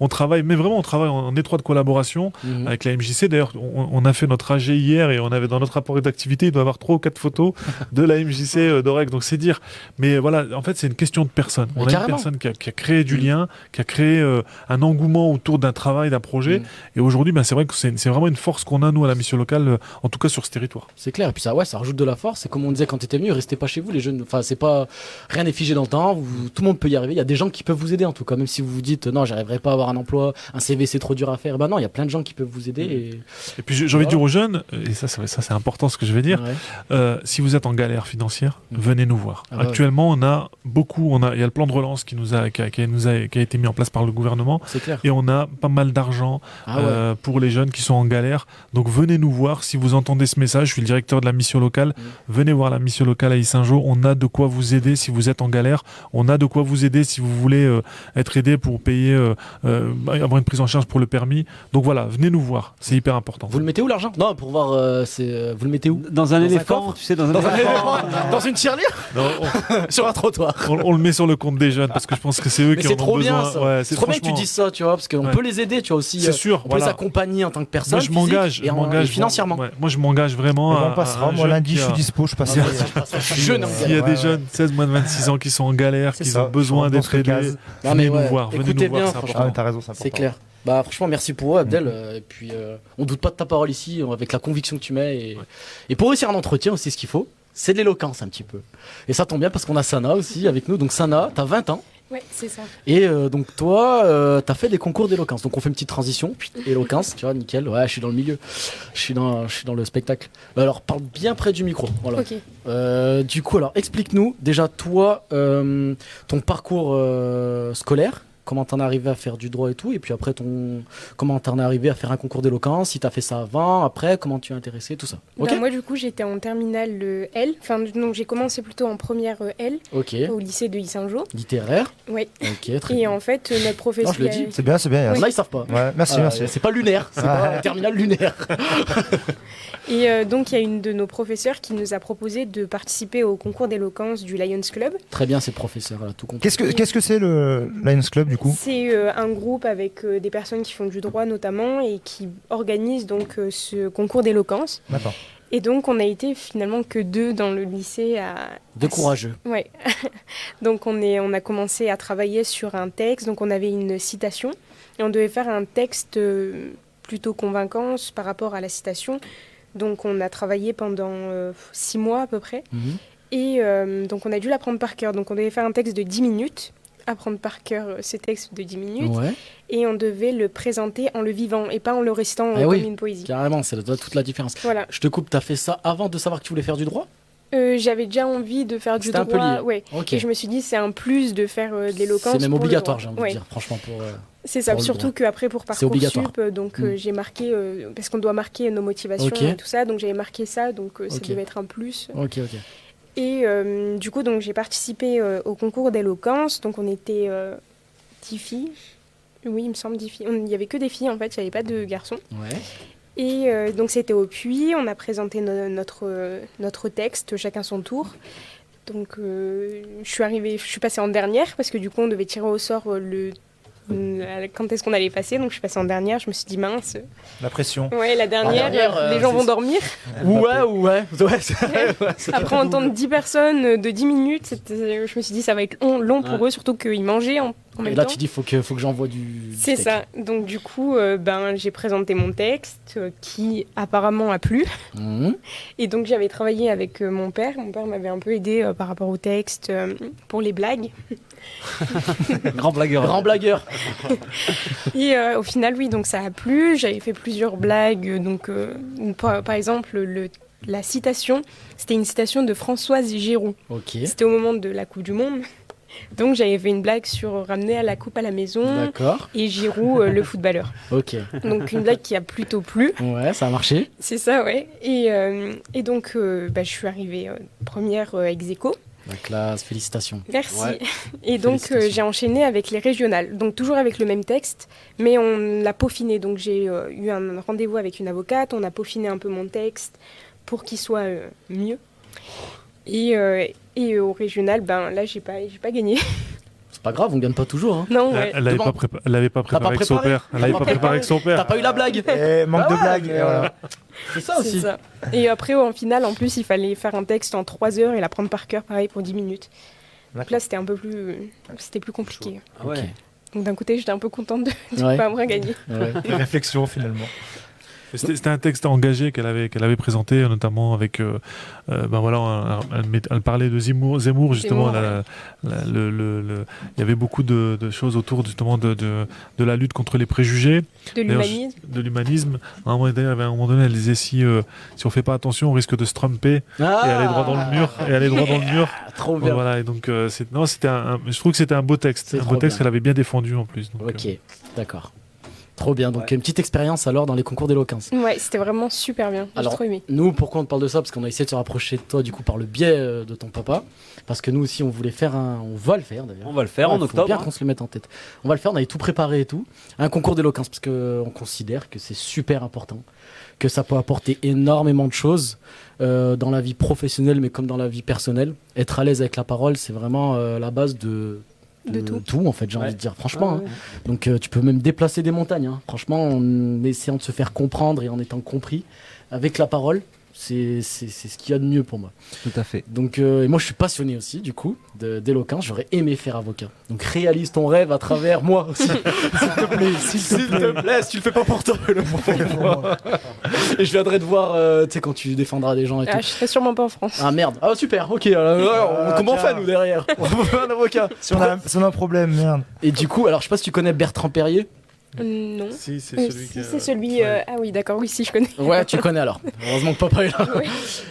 travaille, mais vraiment, on travaille en étroite collaboration avec la MJC. D'ailleurs, on a fait notre AG hier et on avait dans notre rapport d'activité, il doit y avoir 3 ou 4 photos de la MJC d'Oreg. Donc c'est dire. Mais voilà, en fait, c'est une question de personne. On a une personne qui a créé du lien, qui a créé un engouement autour d'un travail, d'un projet. Et aujourd'hui, c'est vrai que c'est vraiment une force qu'on a, nous, à la mission locale, en tout cas sur ce territoire. C'est clair. Et puis ça rajoute de la force. C'est comme on disait quand tu étais venu, restez pas chez vous, les jeunes. Enfin, c'est pas, rien n'est figé dans le temps. Tout le monde peut y arriver. Il y a des gens qui peuvent vous aider, en tout cas. Même si vous vous dites, non, j'arriverai pas à avoir un emploi, un CV, c'est trop dur à faire. Non, il y a plein de gens qui peuvent vous aider. Et puis, j'ai envie de dire aux jeunes, et ça c'est important ce que je vais dire, si vous êtes en galère financière, venez nous voir. Actuellement, il y a le plan de relance qui a été mis en place par le gouvernement. C'est clair. Et on a pas mal d'argent pour les jeunes qui sont en galère. Donc venez nous voir. Si vous entendez ce message, je suis le directeur de la mission locale. Venez voir la mission locale à Yssingeaux. On a de quoi vous aider si vous êtes en galère. On a de quoi vous aider si vous voulez être aidé pour payer, avoir une prise en charge pour le permis. Donc voilà, venez nous voir. C'est hyper important. Vous le mettez où l'argent ? Non, pour voir, vous le mettez où ? Dans un éléphant, tu sais, dans un éléphant. Dans une tirelire ? Sur un trottoir. On le met sur le compte des jeunes parce que je pense que c'est eux qui en ont besoin. Bien, ça. Ouais, c'est trop bien que tu dises ça, tu vois, parce qu'on peut les aider, tu vois aussi. C'est sûr. On peut les accompagner en tant que personne. Moi, je m'engage financièrement. Moi, je m'engage vraiment. On passera. Moi, lundi, je suis dispo. Je passe. Je suis jeune. S'il y a des jeunes, 16 moins de 26 ans, qui sont en galère, qui ont besoin d'être aidés, venez nous voir. Écoutez bien, franchement. T'as raison, c'est clair. Bah franchement merci pour eux Abdel et puis on doute pas de ta parole ici avec la conviction que tu mets et pour réussir un entretien aussi ce qu'il faut c'est de l'éloquence un petit peu et ça tombe bien parce qu'on a Sana aussi avec nous donc Sana t'as 20 ans. Ouais, c'est ça. Et donc toi, t'as fait des concours d'éloquence. Donc on fait une petite transition, puis éloquence, tu vois, nickel. Ouais, je suis dans le milieu. Je suis dans le spectacle. Alors parle bien près du micro. Voilà. Ok. Du coup, alors explique-nous déjà toi, ton parcours scolaire. Comment t'en es arrivé à faire du droit et tout, et puis après comment t'en es arrivé à faire un concours d'éloquence, si t'as fait ça avant, après, comment tu es intéressé, tout ça. Okay. Moi du coup j'étais en terminale L, enfin donc j'ai commencé plutôt en première L, au lycée de Yssingeaux. Littéraire. Oui. Ok, très et bien. En fait notre professeur. Non, je le dis. C'est bien. Oui. Là ils savent pas. Ouais, merci. C'est pas lunaire, c'est pas terminale lunaire. Et donc il y a une de nos professeurs qui nous a proposé de participer au concours d'éloquence du Lions Club. Très bien, c'est professeur, là, tout compris. Qu'est-ce que c'est le Lions Club du coup ? C'est un groupe avec des personnes qui font du droit notamment et qui organisent donc ce concours d'éloquence. D'accord. Et donc on a été finalement que 2 dans le lycée à... Deux courageux. Ouais. Donc on a commencé à travailler sur un texte, donc on avait une citation et on devait faire un texte plutôt convaincant par rapport à la citation. Donc on a travaillé pendant 6 mois à peu près. Et donc on a dû l'apprendre par cœur. Donc on devait faire un texte de 10 minutes, apprendre par cœur ce texte de 10 minutes. Ouais. Et on devait le présenter en le vivant et pas en le récitant comme une poésie. Carrément, c'est toute la différence. Voilà. Je te coupe, t'as fait ça avant de savoir que tu voulais faire du droit ? J'avais déjà envie de faire du droit. C'était un peu lié. Ouais. Okay. Et je me suis dit c'est un plus de faire de l'éloquence. C'est même obligatoire, j'ai envie de dire, franchement pour... C'est ça, surtout qu'après pour Parcoursup, donc j'ai marqué, parce qu'on doit marquer nos motivations et tout ça, donc j'avais marqué ça, donc ça devait être un plus. Ok. Et du coup, donc j'ai participé au concours d'éloquence, donc on était 10 filles, oui il me semble 10 filles, il n'y avait que des filles en fait, il n'y avait pas de garçons. Ouais. Et donc c'était au Puy, on a présenté notre texte, chacun son tour. Donc je suis passée en dernière, parce que du coup on devait tirer au sort quand est-ce qu'on allait passer, donc je suis passée en dernière, je me suis dit mince. La pression. Ouais, la dernière, les gens vont dormir. Ouais. Après entendre 10 personnes de 10 minutes, je me suis dit ça va être long pour eux, surtout qu'ils mangeaient en même temps. Et là tu dis faut que j'envoie du C'est steak. ça, donc du coup j'ai présenté mon texte qui apparemment a plu. Et donc j'avais travaillé avec mon père m'avait un peu aidé par rapport au texte pour les blagues. Grand blagueur. Et au final, oui, donc ça a plu. J'avais fait plusieurs blagues. Donc, par exemple, la citation, c'était une citation de Françoise Giroud. Ok. C'était au moment de la Coupe du Monde. Donc, j'avais fait une blague sur ramener la coupe à la maison. D'accord. Et Giroud, le footballeur. Ok. Donc, une blague qui a plutôt plu. Ouais, ça a marché. C'est ça, ouais. Et donc, je suis arrivée première ex aequo. La classe, félicitations. Merci. Ouais. Et donc Félicitations. j'ai enchaîné avec les régionales, donc toujours avec le même texte, mais on l'a peaufiné. Donc j'ai eu un rendez-vous avec une avocate, on a peaufiné un peu mon texte pour qu'il soit mieux. Et au régional, ben là j'ai pas gagné. C'est pas grave, on gagne pas toujours. Hein. Non, ouais. Elle l'avait pas préparé avec son père. Elle l'avait pas préparé avec son T'as père. pas eu la blague. Manque de blague. mais, C'est ça C'est aussi. ça. Et après en finale, en plus, il fallait faire un texte en 3 heures et l'apprendre par cœur, pareil pour 10 minutes. Donc là, c'était plus compliqué. Ah ouais. Ok. Donc d'un côté, j'étais un peu contente de ne Ouais. pas avoir gagné. Ouais. Des réflexions finalement. C'était un texte engagé qu'elle avait présenté, notamment avec, ben voilà, elle parlait de Zemmour justement. Zemmour, Il y avait beaucoup de choses autour justement de la lutte contre les préjugés, De l'humanisme. de l'humanisme. À un moment donné, elle disait si on fait pas attention, on risque de se tromper et aller droit dans le mur. Trop Donc, bien. voilà, et donc je trouve que c'était un beau texte, C'est un trop beau texte bien. qu'elle avait bien défendu en plus. Donc, Ok, d'accord. Trop bien. Donc une petite expérience alors dans les concours d'éloquence. Ouais, c'était vraiment super bien. J'ai Alors, trop aimé. Nous, pourquoi on te parle de ça? Parce qu'on a essayé de se rapprocher de toi du coup par le biais de ton papa. Parce que nous aussi, on voulait faire on va le faire d'ailleurs. On va le faire en Faut octobre. bien hein. qu'on se le mette en tête. On va le faire, on avait tout préparé et tout. Un concours d'éloquence parce qu'on considère que c'est super important, que ça peut apporter énormément de choses dans la vie professionnelle, mais comme dans la vie personnelle. Être à l'aise avec la parole, c'est vraiment la base de tout en fait, j'ai envie de dire. Franchement, hein. Donc tu peux même déplacer des montagnes. Hein. Franchement, en essayant de se faire comprendre et en étant compris avec la parole. C'est ce qu'il y a de mieux pour moi. Tout à fait. Donc, et moi, je suis passionné aussi, du coup, d'éloquence. J'aurais aimé faire avocat. Donc, réalise ton rêve à travers moi aussi. S'il te plaît, s'il te plaît, si tu le fais pas pour toi, le pour moi. Et je viendrai te voir, tu sais, quand tu défendras des gens et tout. Ah, je serais sûrement pas en France. Ah merde. Ah super, ok. Comment on fait nous derrière? On veut un avocat. Si on a un problème, merde. Et du coup, alors je sais pas si tu connais Bertrand Perrier. Non. Si, c'est Oui, celui si, qui a- c'est celui. ouais. Ah oui, d'accord, oui, si, je connais. Ouais, tu connais alors. Heureusement que papa est là. Ouais.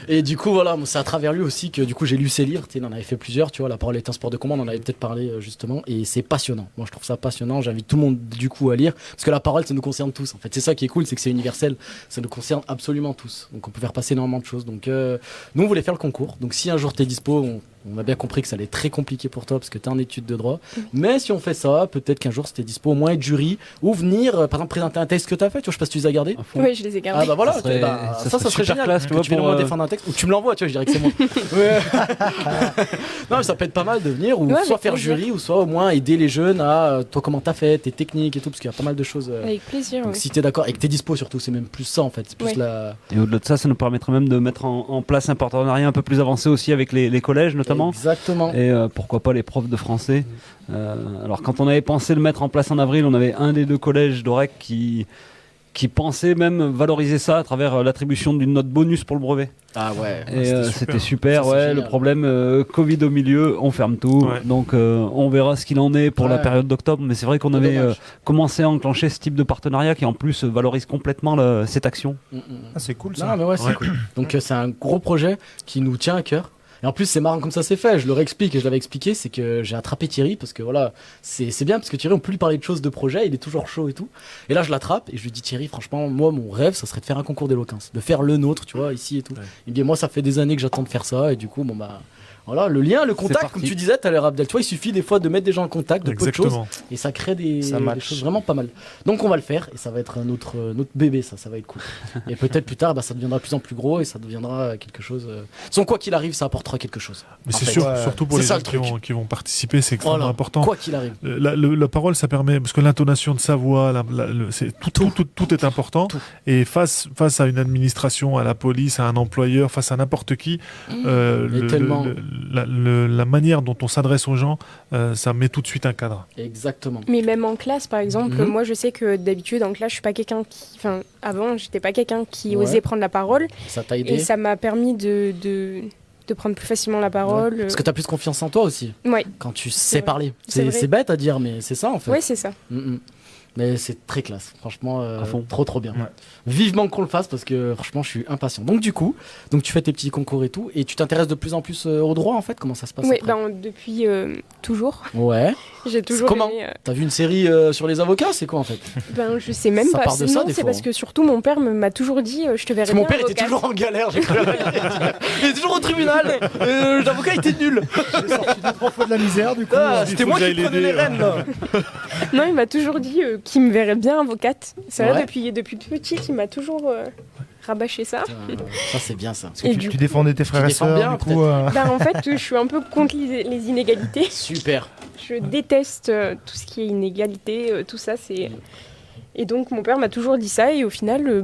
Et du coup, voilà, c'est à travers lui aussi que du coup j'ai lu ses livres. Tu sais, il en avait fait plusieurs, tu vois. La parole est un sport de combat, on en avait peut-être parlé justement. Et c'est passionnant. Moi, je trouve ça passionnant. J'invite tout le monde du coup à lire parce que la parole, ça nous concerne tous. En fait, c'est ça qui est cool, c'est que c'est universel. Ça nous concerne absolument tous. Donc, on peut faire passer énormément de choses. Donc, nous, on voulait faire le concours. Donc, si un jour t'es dispo, on a bien compris que ça allait être très compliqué pour toi parce que t'es en études de droit. Mais si on fait ça, peut-être qu'un jour, si t'es dispo, au moins être jury ou venir, par exemple, présenter un texte que t'as fait. Tu vois, je sais pas si tu les as gardés. À fond. Oui, je les ai gardés. Ah bah voilà, Ça serait- ça ça serait serait génial. super classe, tu Que vois, tu viennes pour, au moins défendre un texte ou tu me l'envoies, tu vois, je dirais que c'est moi. Ouais. Non, mais ça peut être pas mal de venir ou Ouais, soit avec faire plaisir. jury ou soit au moins aider les jeunes à toi comment t'as fait, tes techniques et tout, parce qu'il y a pas mal de choses. Avec plaisir. Donc Oui. si t'es d'accord et que t'es dispo surtout, c'est même plus ça en fait, c'est plus Ouais. la. Et au-delà de ça, ça nous permettrait même de mettre en place un partenariat un peu plus avancé aussi avec les collèges notamment. Exactement. Et pourquoi pas les profs de français. Alors quand on avait pensé le mettre en place en avril, on avait un des deux collèges d'Orec qui pensait même valoriser ça à travers l'attribution d'une note bonus pour le brevet. Ah ouais. Et c'était super, Ça, c'est ouais. génial. Le problème, Covid au milieu, on ferme tout. Ouais. Donc on verra ce qu'il en est pour la Ouais. période d'octobre. Mais c'est vrai qu'on C'est avait dommage. commencé à enclencher ce type de partenariat qui en plus valorise complètement cette action. Ah, c'est cool ça. Non mais ouais, c'est Ouais. cool. Donc c'est un gros projet qui nous tient à cœur. Et en plus c'est marrant comme ça c'est fait, je le réexplique et je l'avais expliqué, c'est que j'ai attrapé Thierry parce que voilà, c'est bien parce que Thierry on peut lui parler de choses de projet, il est toujours chaud et tout. Et là je l'attrape et je lui dis Thierry franchement moi mon rêve ça serait de faire un concours d'éloquence, de faire le nôtre tu vois ici et tout. Ouais. Il me dit moi ça fait des années que j'attends de faire ça et du coup bon bah voilà le lien, le contact parti. comme tu disais tout à l'heure Abdel, tu vois il suffit des fois de mettre des gens en contact de peu de choses Exactement. et ça crée des Ça match. choses vraiment pas mal. Donc on va le faire et ça va être notre bébé ça va être cool. Et peut-être plus tard bah, ça deviendra de plus en plus gros et ça deviendra quelque chose. Sans quoi qu'il arrive ça apportera quelque chose. Mais En c'est fait. sûr, Ouais. surtout pour C'est les ça, gens le qui truc. vont participer, c'est extrêmement Voilà. important. Quoi qu'il arrive. La parole, ça permet, parce que l'intonation de sa voix, tout est important. Tout. Et face à une administration, à la police, à un employeur, face à n'importe qui, Mais tellement. la manière dont on s'adresse aux gens, ça met tout de suite un cadre. Exactement. Mais même en classe, par exemple, Mhm. moi je sais que d'habitude en classe, je suis pas quelqu'un qui. Enfin, avant, j'étais pas quelqu'un qui Ouais. osait prendre la parole. Ça t'a Et aidé. ça m'a permis de prendre plus facilement la parole. Ouais. Parce que t'as plus confiance en toi aussi Ouais, quand tu sais vrai. parler. C'est vrai. C'est bête à dire, mais c'est ça en fait. ouais, c'est ça. Mais c'est très classe, franchement, À fond. trop bien. Ouais. Vivement qu'on le fasse parce que franchement, je suis impatient. Donc du coup, tu fais tes petits concours et tout, et tu t'intéresses de plus en plus au droit en fait. Comment ça se passe Oui, après depuis toujours. Ouais. J'ai toujours Comment aimé. T'as vu une série sur les avocats? C'est quoi en fait? Ben, je sais même Ça pas. part de ça, Non, des c'est fois, parce que surtout mon père m'a toujours dit je te verrai Parce que mon bien père était avocate. toujours en galère, j'ai cru. Il est toujours au tribunal. L'avocat était nul. J'ai sorti 2-3 fois de la misère, du coup. Ah, il c'était faut moi que qui j'aille prenais les l'aider, rênes là. Non, il m'a toujours dit qu'il me verrait bien avocate. C'est vrai, Ouais. depuis petite, il m'a toujours rabâché ça. Ça c'est bien ça. Parce que Et tu, du tu défendais tes frères Tu et défends sœurs, bien, du coup. Ben, en fait, je suis un peu contre les inégalités. Super. Je déteste tout ce qui est inégalité, tout ça. Et donc, mon père m'a toujours dit ça. Et au final,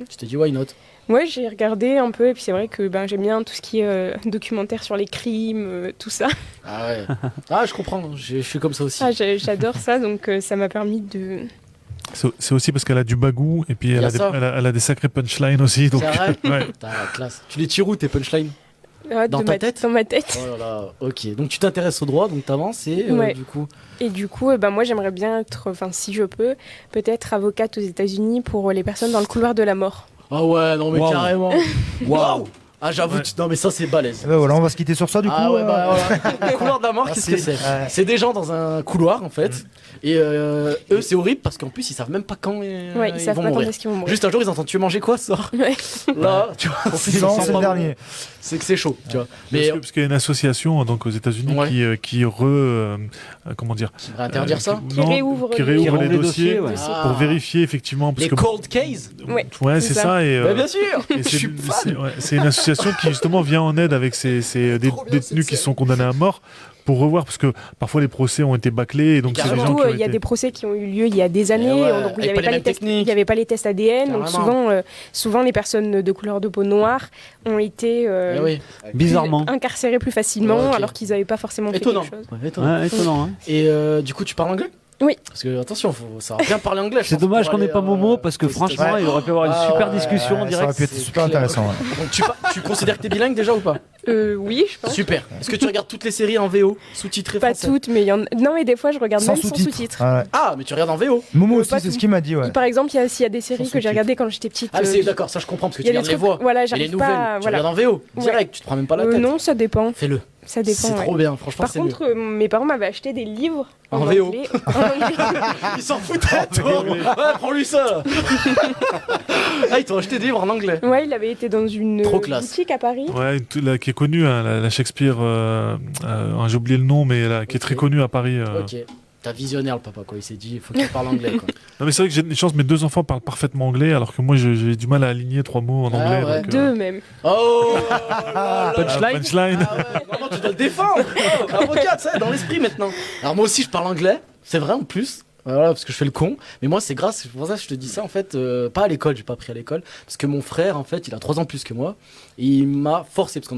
Tu t'es dit why not? ouais, j'ai regardé un peu. Et puis, c'est vrai que j'aime bien tout ce qui est documentaire sur les crimes, tout ça. Ah ouais. Ah je comprends. Je suis comme ça aussi. Ah, j'adore ça. Donc, ça m'a permis de. C'est aussi parce qu'elle a du bagou et puis Y elle a a, des, ça. elle a des sacrés punchlines aussi. Donc, C'est vrai. ouais. T'as la classe. Tu les tires où tes punchlines? Dans de ta tête Dans ma tête. Oh là là. Ok. Donc tu t'intéresses au droit, donc t'avances et Ouais. du coup. Et du coup, moi, j'aimerais bien être, enfin, si je peux, peut-être avocate aux États-Unis pour les personnes dans le couloir de la mort. Ah ouais, non mais Waouh. carrément. Waouh. Ah j'avoue, Ouais. non mais ça c'est balèze. Eh ben voilà, on va se quitter sur ça, du coup. Ah ouais, bah voilà. Le couloir de la mort, qu'est-ce que Merci. c'est? Ouais. C'est des gens dans un couloir en fait. Et eux, c'est horrible parce qu'en plus, ils savent même pas quand Ouais, ils ils savent vont pas quand mourir. est-ce qu'ils vont mourir. Juste un jour, ils entendent tu veux manger quoi ce soir? Ouais. Là, tu vois, Profitons, c'est le dernier. C'est que c'est chaud, tu vois. Mais Mais parce qu'il y a une association donc aux États-Unis Ouais. qui comment dire, on va interdire ça. Qui réouvre qui les- réouvre Qui rouvre les les dossiers dossiers, ouais. Ah. pour vérifier effectivement parce Les que cold case. Ouais, ouais c'est c'est ça. ça et Bah, bien sûr. et Je suis fan. c'est une association qui justement vient en aide avec ces Trop bien, détenus cette qui série. sont condamnés à mort pour revoir parce que parfois les procès ont été bâclés et donc c'est des gens Surtout, qui ont il y a été- des procès qui ont eu lieu il y a des années, ouais, donc il avec n'y avait, pas les pas mêmes les tests- techniques. il y avait pas les tests ADN, donc Carrément. souvent les personnes de couleur de peau noire ont été Eh oui. Bizarrement. incarcérées plus facilement, Ouais, ok. alors qu'ils n'avaient pas forcément fait Étonnant. quelque chose. Ouais, étonnant. Ouais, étonnant. Hein. Et du coup, tu parles anglais? Oui. Parce que attention, faut savoir bien parler anglais. je C'est pense, dommage pour qu'on n'ait aller, pas Momo parce que aux franchement, États-Unis. il aurait pu avoir une Ah super ouais, discussion en Ça aurait direct. pu être c'est super clair. intéressant. ouais. Donc tu considères que t'es bilingue déjà ou pas? Oui, je pense. Super. Est-ce que tu regardes toutes les séries en VO, sous-titrées Pas français? toutes, mais il y en a... Non, mais des fois, je regarde même sans sous-titres. sous-titres. Ah ouais. Ah, mais tu regardes en VO. Momo pas aussi, c'est tout. ce qu'il m'a dit, ouais. Par exemple, s'il y a des séries Sans que j'ai sous-titres. regardées quand j'étais petite. Ah, mais c'est d'accord, ça je comprends parce que il y tu a des regardes les trucs, voix. voilà, Et les j'arrive nouvelles, pas. tu Voilà. regardes en VO, direct, tu te prends même pas la tête. Non, ça dépend. Fais-le. Ça dépend. C'est ouais. trop bien, franchement, Par c'est contre, mes parents m'avaient acheté des livres En en VO. anglais. En anglais. Ils s'en foutaient, toi. Ouais, prends-lui ça. là. Ah, ils t'ont acheté des livres en anglais. Ouais, il avait été dans une Trop classe. boutique à Paris. Ouais, qui est connue, hein, la Shakespeare, j'ai oublié le nom, mais qui est très Ok. connue à Paris. Ok. T'as visionnaire le papa quoi, il s'est dit faut qu'il parle anglais quoi. Non, mais c'est vrai que j'ai une chance, mes deux enfants parlent parfaitement anglais, alors que moi j'ai du mal à aligner 3 mots en Ah anglais. ouais. donc, Deux même. Oh Punchline. punchline. Ah ouais, non, non, tu dois le défendre. Oh, avocat, ça, dans l'esprit maintenant. Alors moi aussi, je parle anglais, c'est vrai en plus. Voilà, parce que je fais le con. Mais moi, c'est grâce, c'est pour ça que je te dis ça en fait. Pas à l'école, j'ai pas appris à l'école. Parce que mon frère, en fait, il a 3 ans plus que moi. Et il m'a forcé, parce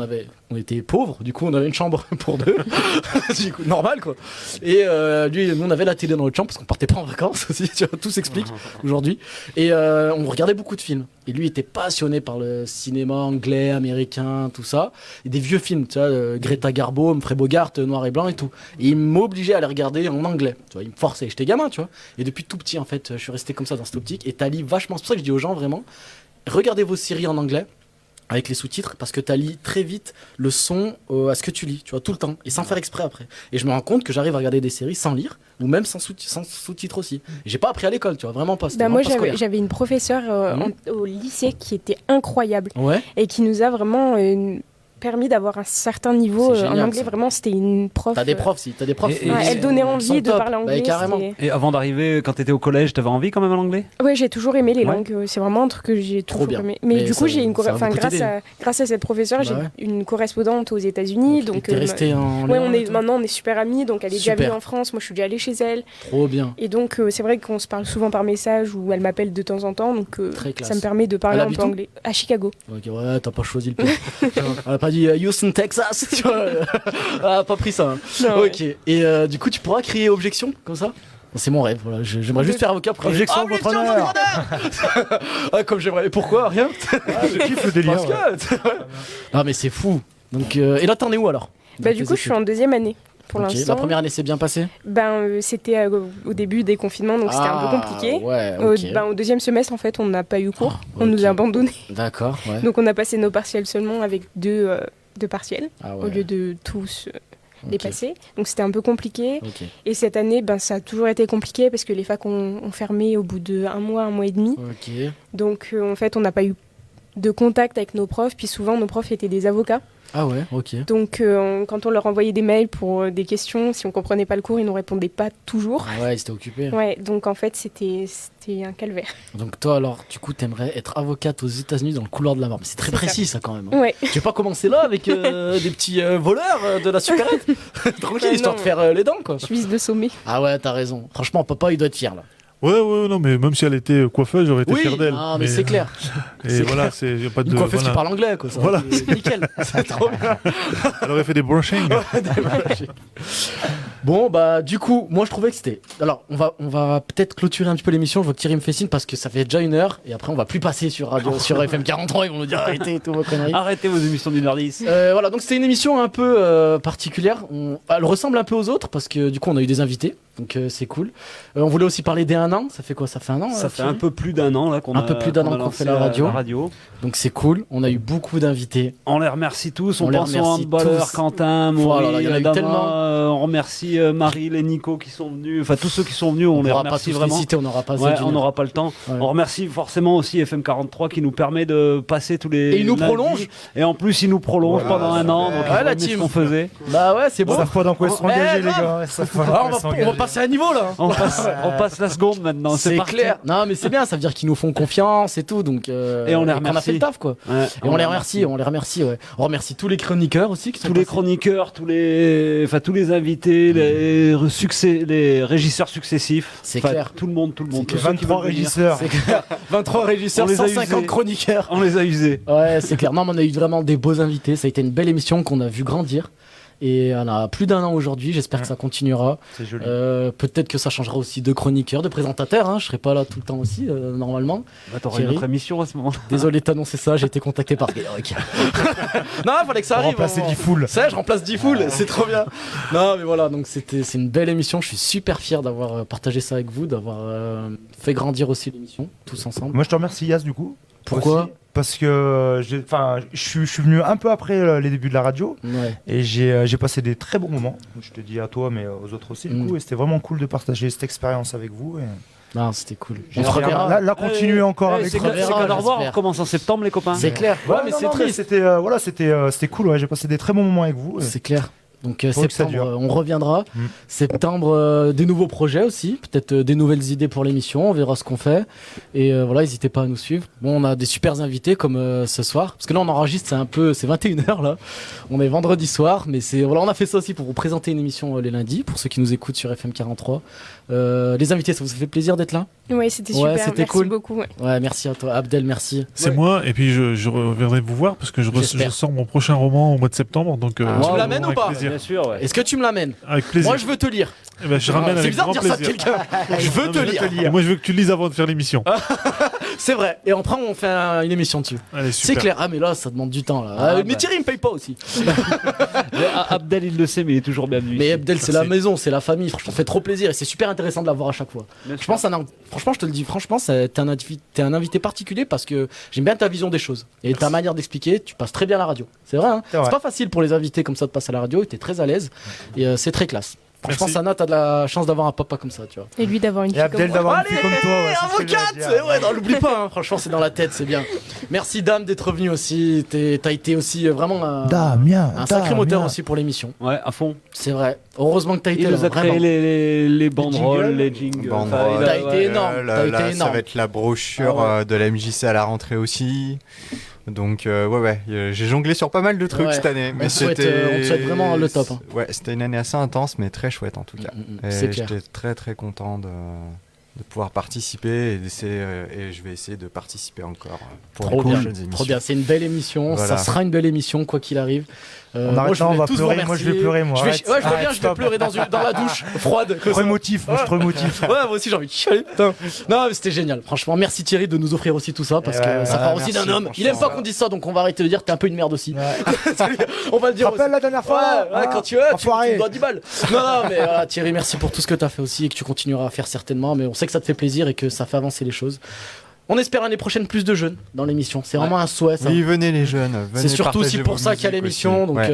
on était pauvres, du coup, on avait une chambre pour deux. Du coup, normal quoi. Et lui, nous, on avait la télé dans notre chambre parce qu'on partait pas en vacances aussi. Tu vois, tout s'explique aujourd'hui. Et on regardait beaucoup de films. Et lui était passionné par le cinéma anglais, américain, tout ça. Et des vieux films, tu vois, Greta Garbo, Humphrey Bogart, Noir et Blanc et tout. Et il m'obligeait à les regarder en anglais. Tu vois, il me forçait. J'étais gamin, tu vois. Et depuis tout petit, en fait, je suis resté comme ça dans cette optique. Et t'allies vachement. C'est pour ça que je dis aux gens, vraiment, regardez vos séries en anglais avec les sous-titres parce que t'allies très vite le son à ce que tu lis, tu vois, tout le temps et sans faire exprès après. Et je me rends compte que j'arrive à regarder des séries sans lire ou même sans sous-titres aussi. Et j'ai pas appris à l'école, tu vois, vraiment pas. C'était Bah moi, vraiment pas scolaire. j'avais une professeure au lycée qui était incroyable Ouais. et qui nous a vraiment permis d'avoir un certain niveau C'est en génial, anglais. ça. Vraiment, c'était une prof. T'as des profs, si t'as des profs. Et- Ouais, elle donnait envie sont de top. parler Bah, anglais. carrément. c'était- Et avant d'arriver, quand t'étais au collège, t'avais envie quand même à l'anglais? Ouais, j'ai toujours aimé les Ouais. langues. C'est vraiment un truc que j'ai Trop toujours bien. aimé. Mais, Mais du ça- coup, j'ai une ça a beaucoup grâce t'aider. grâce à cette professeure, Bah j'ai ouais. une correspondante aux États-Unis. Donc t'es resté en ouais, Léon et tout. maintenant on est super amis. Donc elle est déjà Super. venue en France. Moi, je suis déjà allée chez elle. Trop bien. Et donc c'est vrai qu'on se parle souvent par message ou elle m'appelle de temps en temps. Donc Très classe. ça me permet de parler Elle un habite peu où anglais. À Chicago. Ok, ouais, t'as pas choisi le pire. Elle a pas dit Houston, Texas, tu vois. Elle a pas pris ça. hein. Non, ouais. Ok. Et du coup, tu pourras crier objection comme ça? C'est mon rêve, voilà. J'aimerais juste faire avocat pour crier, Objection, votre honneur. Ah, comme j'aimerais. Pourquoi? Rien. Je kiffe le délire. Parce ouais. que. Ah, mais c'est fou. Donc, et là, t'en es où alors? Bah Dans du tes coup, je suis études en deuxième année. Pour Ok. l'instant. La première année s'est bien passée? C'était au début des confinements, donc c'était un peu compliqué. Ouais, Au- ok. Au deuxième semestre, en fait, on n'a pas eu cours. Oh, On ok. nous a abandonnés. D'accord, ouais. Donc on a passé nos partiels seulement avec deux partiels, Ah au ouais. lieu de tous. les passer. Donc c'était un peu compliqué. Ok. Et cette année, ça a toujours été compliqué parce que les facs ont fermé au bout de un mois et demi. Ok. Donc en fait, on n'a pas eu de contact avec nos profs. Puis souvent, nos profs étaient des avocats. Ah ouais, ok. Donc quand on leur envoyait des mails pour des questions, si on comprenait pas le cours, ils nous répondaient pas toujours. Ah ouais, ils étaient occupés. Ouais, donc en fait, c'était un calvaire. Donc toi alors, du coup, t'aimerais être avocate aux États-Unis dans le couloir de la mort. Mais c'est très C'est précis ça quand même. Hein. Ouais. Tu veux pas commencer là avec des petits voleurs de la supérette tranquille, Non. histoire de faire les dents quoi. Je vise de sommet. Ah ouais, t'as raison. Franchement, papa, il doit être fier là. Ouais, non, mais même si elle était coiffeuse, j'aurais été Oui, fier d'elle. ah, mais c'est clair. Et C'est voilà, clair. y a pas de. Une coiffeuse qui voilà. parle anglais quoi. Ça, Voilà. c'est nickel. C'est trop bien. Elle aurait fait des brushing. Bon bah du coup moi je trouvais que c'était alors on va peut-être clôturer un petit peu l'émission. Je vois que Thierry me fait signe parce que ça fait déjà 1 heure et après on va plus passer sur radio sur FM 43. Ils vont nous dire arrêtez tous vos conneries. Arrêtez vos émissions d'1h10. Voilà, donc c'était une émission un peu particulière. Elle ressemble un peu aux autres parce que du coup on a eu des invités, donc c'est cool. On voulait aussi parler des 1 an. Ça fait quoi? Ça fait 1 an? Ça fait un peu plus d'1 an là qu'on Un peu plus d'1 an qu'on fait la radio. Donc c'est cool. On a eu beaucoup d'invités. On les remercie tous. On On les pense aux remercie handballeurs, tous. Quentin, Voilà, Maurice, il y en a eu Adama, tellement. on remercie Marie, les Nico qui sont venus. Enfin tous ceux qui sont venus, on les n'aura pas remercie tous vraiment. les cités, on n'aura pas Ouais, assez d'une on heure. n'aura pas le temps. Ouais. On remercie forcément aussi FM43 qui nous permet de passer tous les. Et il nous lundis. prolonge. Et en plus, il nous prolonge pendant 1 an. Donc Ouais, ils ont la aimé ce team. qu'on faisait. Bah ouais, c'est Ils bon. savent pas dans quoi ils sont Eh, engagés, les grave. gars. Ils savent pas dans Ah, quoi on ils sont va engagés. passer à un niveau là. On passe la seconde maintenant. C'est parti. clair. Non mais c'est bien, ça veut dire qu'ils nous font confiance et tout, donc Et on les qu'on a remercie. fait le taf quoi. Ouais, Et on les remercie, ouais. On remercie tous les chroniqueurs aussi qui sont tous les passés. chroniqueurs, tous les invités, les régisseurs successifs. C'est Enfin, clair. tout le monde. Tous clair. ceux qui 23 veulent venir. régisseurs. C'est clair. 23 régisseurs, On les a 150 usés. chroniqueurs. On les a usés. Ouais, c'est clair. Non, mais on a eu vraiment des beaux invités. Ça a été une belle émission qu'on a vu grandir. Et on a plus d'1 an aujourd'hui. J'espère que ça continuera. C'est joli. Peut-être que ça changera aussi de chroniqueurs, de présentateurs. Hein. Je serai pas là tout le temps aussi, normalement. Bah, t'auras Thierry. une autre émission à ce moment-là. Désolé de t'annoncer ça. J'ai été contacté par Frédéric. Non, il fallait que ça Pour arrive. remplacer hein. D-Fool. Ça, je remplace D-Fool. C'est trop bien. Non, mais voilà. Donc c'est une belle émission. Je suis super fier d'avoir partagé ça avec vous, d'avoir fait grandir aussi l'émission tous ensemble. Moi, je te remercie, Yas, du coup. Pourquoi Aussi, parce que je suis venu un peu après les débuts de la radio Ouais. et j'ai passé des très bons moments. Je te dis à toi, mais aux autres aussi, du coup. Et c'était vraiment cool de partager cette expérience avec vous. Et Non, c'était cool. On se j'espère reverra. la continuer encore avec C'est vous. On qu'au verra, revoir. On j'espère. recommence en septembre, les copains. C'est clair. Ouais, mais non, c'est non, triste. c'était cool. Ouais. J'ai passé des très bons moments avec vous. C'est clair. Donc Faut que ça septembre, dure. on reviendra. Septembre, des nouveaux projets aussi, peut-être des nouvelles idées pour l'émission. On verra ce qu'on fait. Et voilà, n'hésitez pas à nous suivre. Bon, on a des super invités comme ce soir, parce que là on enregistre, c'est 21h là. On est vendredi soir, mais voilà, on a fait ça aussi pour vous présenter une émission les lundis, pour ceux qui nous écoutent sur FM 43. Les invités, ça vous fait plaisir d'être là? Ouais, c'était Ouais, super. c'était Merci cool. beaucoup. Ouais. Ouais, merci à toi, Abdel, merci. C'est moi, et puis je reviendrai vous voir parce que je J'espère. sors mon prochain roman au mois de septembre. Donc, Tu me vraiment l'amènes ou avec pas plaisir. Bien sûr, ouais. Est-ce que tu me l'amènes? Avec plaisir. Moi, je veux te lire. Eh ben, je ramène C'est avec bizarre de grand dire ça de plaisir. quelqu'un. Je veux te lire. Et moi, je veux que tu le lises avant de faire l'émission. C'est vrai. Et après, on fait une émission dessus. Allez, C'est super. clair. Ah, mais là, ça demande du temps. Là. Ah, Mais bah. Thierry, il me paye pas aussi. Mais Abdel, il le sait, mais il est toujours bienvenu. Mais ici. Abdel, c'est Merci. la maison, c'est la famille. Franchement, ça fait trop plaisir et c'est super intéressant de l'avoir à chaque fois. Bien Je sûr. pense, franchement, je te le dis, franchement, t'es un invité particulier parce que j'aime bien ta vision des choses et ta manière d'expliquer. Tu passes très bien à la radio. C'est vrai, hein. C'est vrai. C'est pas facile pour les invités comme ça de passer à la radio et t'es très à l'aise et c'est très classe. Franchement, Merci. Sana, t'as de la chance d'avoir un papa comme ça, tu vois. Et lui d'avoir une Et fille comme Abdel moi. d'avoir une fille comme toi. Ouais, c'est ce que j'allais avocate dire. ouais, non, l'oublie pas, hein. Franchement, c'est dans la tête, c'est bien. Merci, Dame, d'être venu aussi. T'as été aussi vraiment Damien. un sacré moteur aussi pour l'émission. Ouais, à fond. C'est vrai. Heureusement que t'as été Il là, nous a vraiment. créé les banderoles, jingles. les jingles. Banderole, Enfin, il a- T'as été ouais. énorme. T'as Là, été ça énorme. va être la brochure Ah ouais. de la MJC à la rentrée aussi. Donc j'ai jonglé sur pas mal de trucs Ouais. cette année. On Mais te souhaite, on te souhaite vraiment le top, hein. Ouais, c'était une année assez intense, mais très chouette en tout cas. C'est Et clair. j'étais très très content de pouvoir participer et je vais essayer de participer encore pour Trop les bien, prochaines émissions. trop bien. C'est une belle émission. Voilà. Ça sera une belle émission, quoi qu'il arrive. On arrête là, on voulais va tous vous pleurer. Moi, je vais remercier. pleurer, moi. Je vais, Arrête. ouais, je veux Arrête, bien, je vais stop. pleurer dans la douche froide. Je te remotive, moi je te remotive. Ouais, moi aussi j'ai envie de chialer. Putain. Non, mais c'était génial. Franchement, merci Thierry de nous offrir aussi tout ça parce Ouais, que ouais, ça part ouais, aussi merci, d'un homme. franchement, Il aime pas ouais. qu'on dise ça, donc on va arrêter de dire t'es un peu une merde aussi. Ouais. On va le Tu dire te rappelles aussi. la dernière fois Ouais, hein quand tu veux, tu Enfoiré. me dois 10 balles. Non, mais voilà, Thierry, merci pour tout ce que t'as fait aussi et que tu continueras à faire certainement. Mais on sait que ça te fait plaisir et que ça fait avancer les choses. On espère l'année prochaine plus de jeunes dans l'émission. C'est vraiment un souhait. Ça. Oui, venez les jeunes. C'est surtout aussi pour ça qu'il y a l'émission. Donc, Ouais.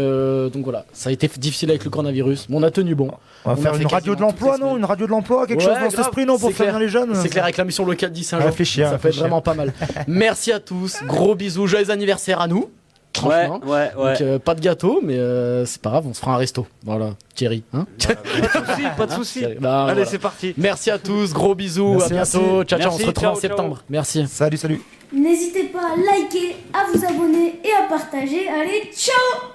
donc voilà, ça a été difficile avec le coronavirus, mais on a tenu bon. On va faire une radio de l'emploi, non? Une radio de l'emploi, quelque chose dans cet esprit, non? Pour faire venir les jeunes. C'est clair, avec la mission locale d'ici un jour. Réfléchir. Ça peut être vraiment pas mal. Merci à tous. Gros bisous. Joyeux anniversaire à nous. Franchement. Ouais. Donc, pas de gâteau, mais c'est pas grave, on se fera un resto. Voilà, Thierry. Hein Pas de soucis. Bah, Allez, voilà. c'est parti. Merci à tous, gros bisous, Merci, à bientôt. merci. Ciao, ciao, on Merci, se retrouve en ciao, septembre. Merci. Salut. N'hésitez pas à liker, à vous abonner et à partager. Allez, ciao!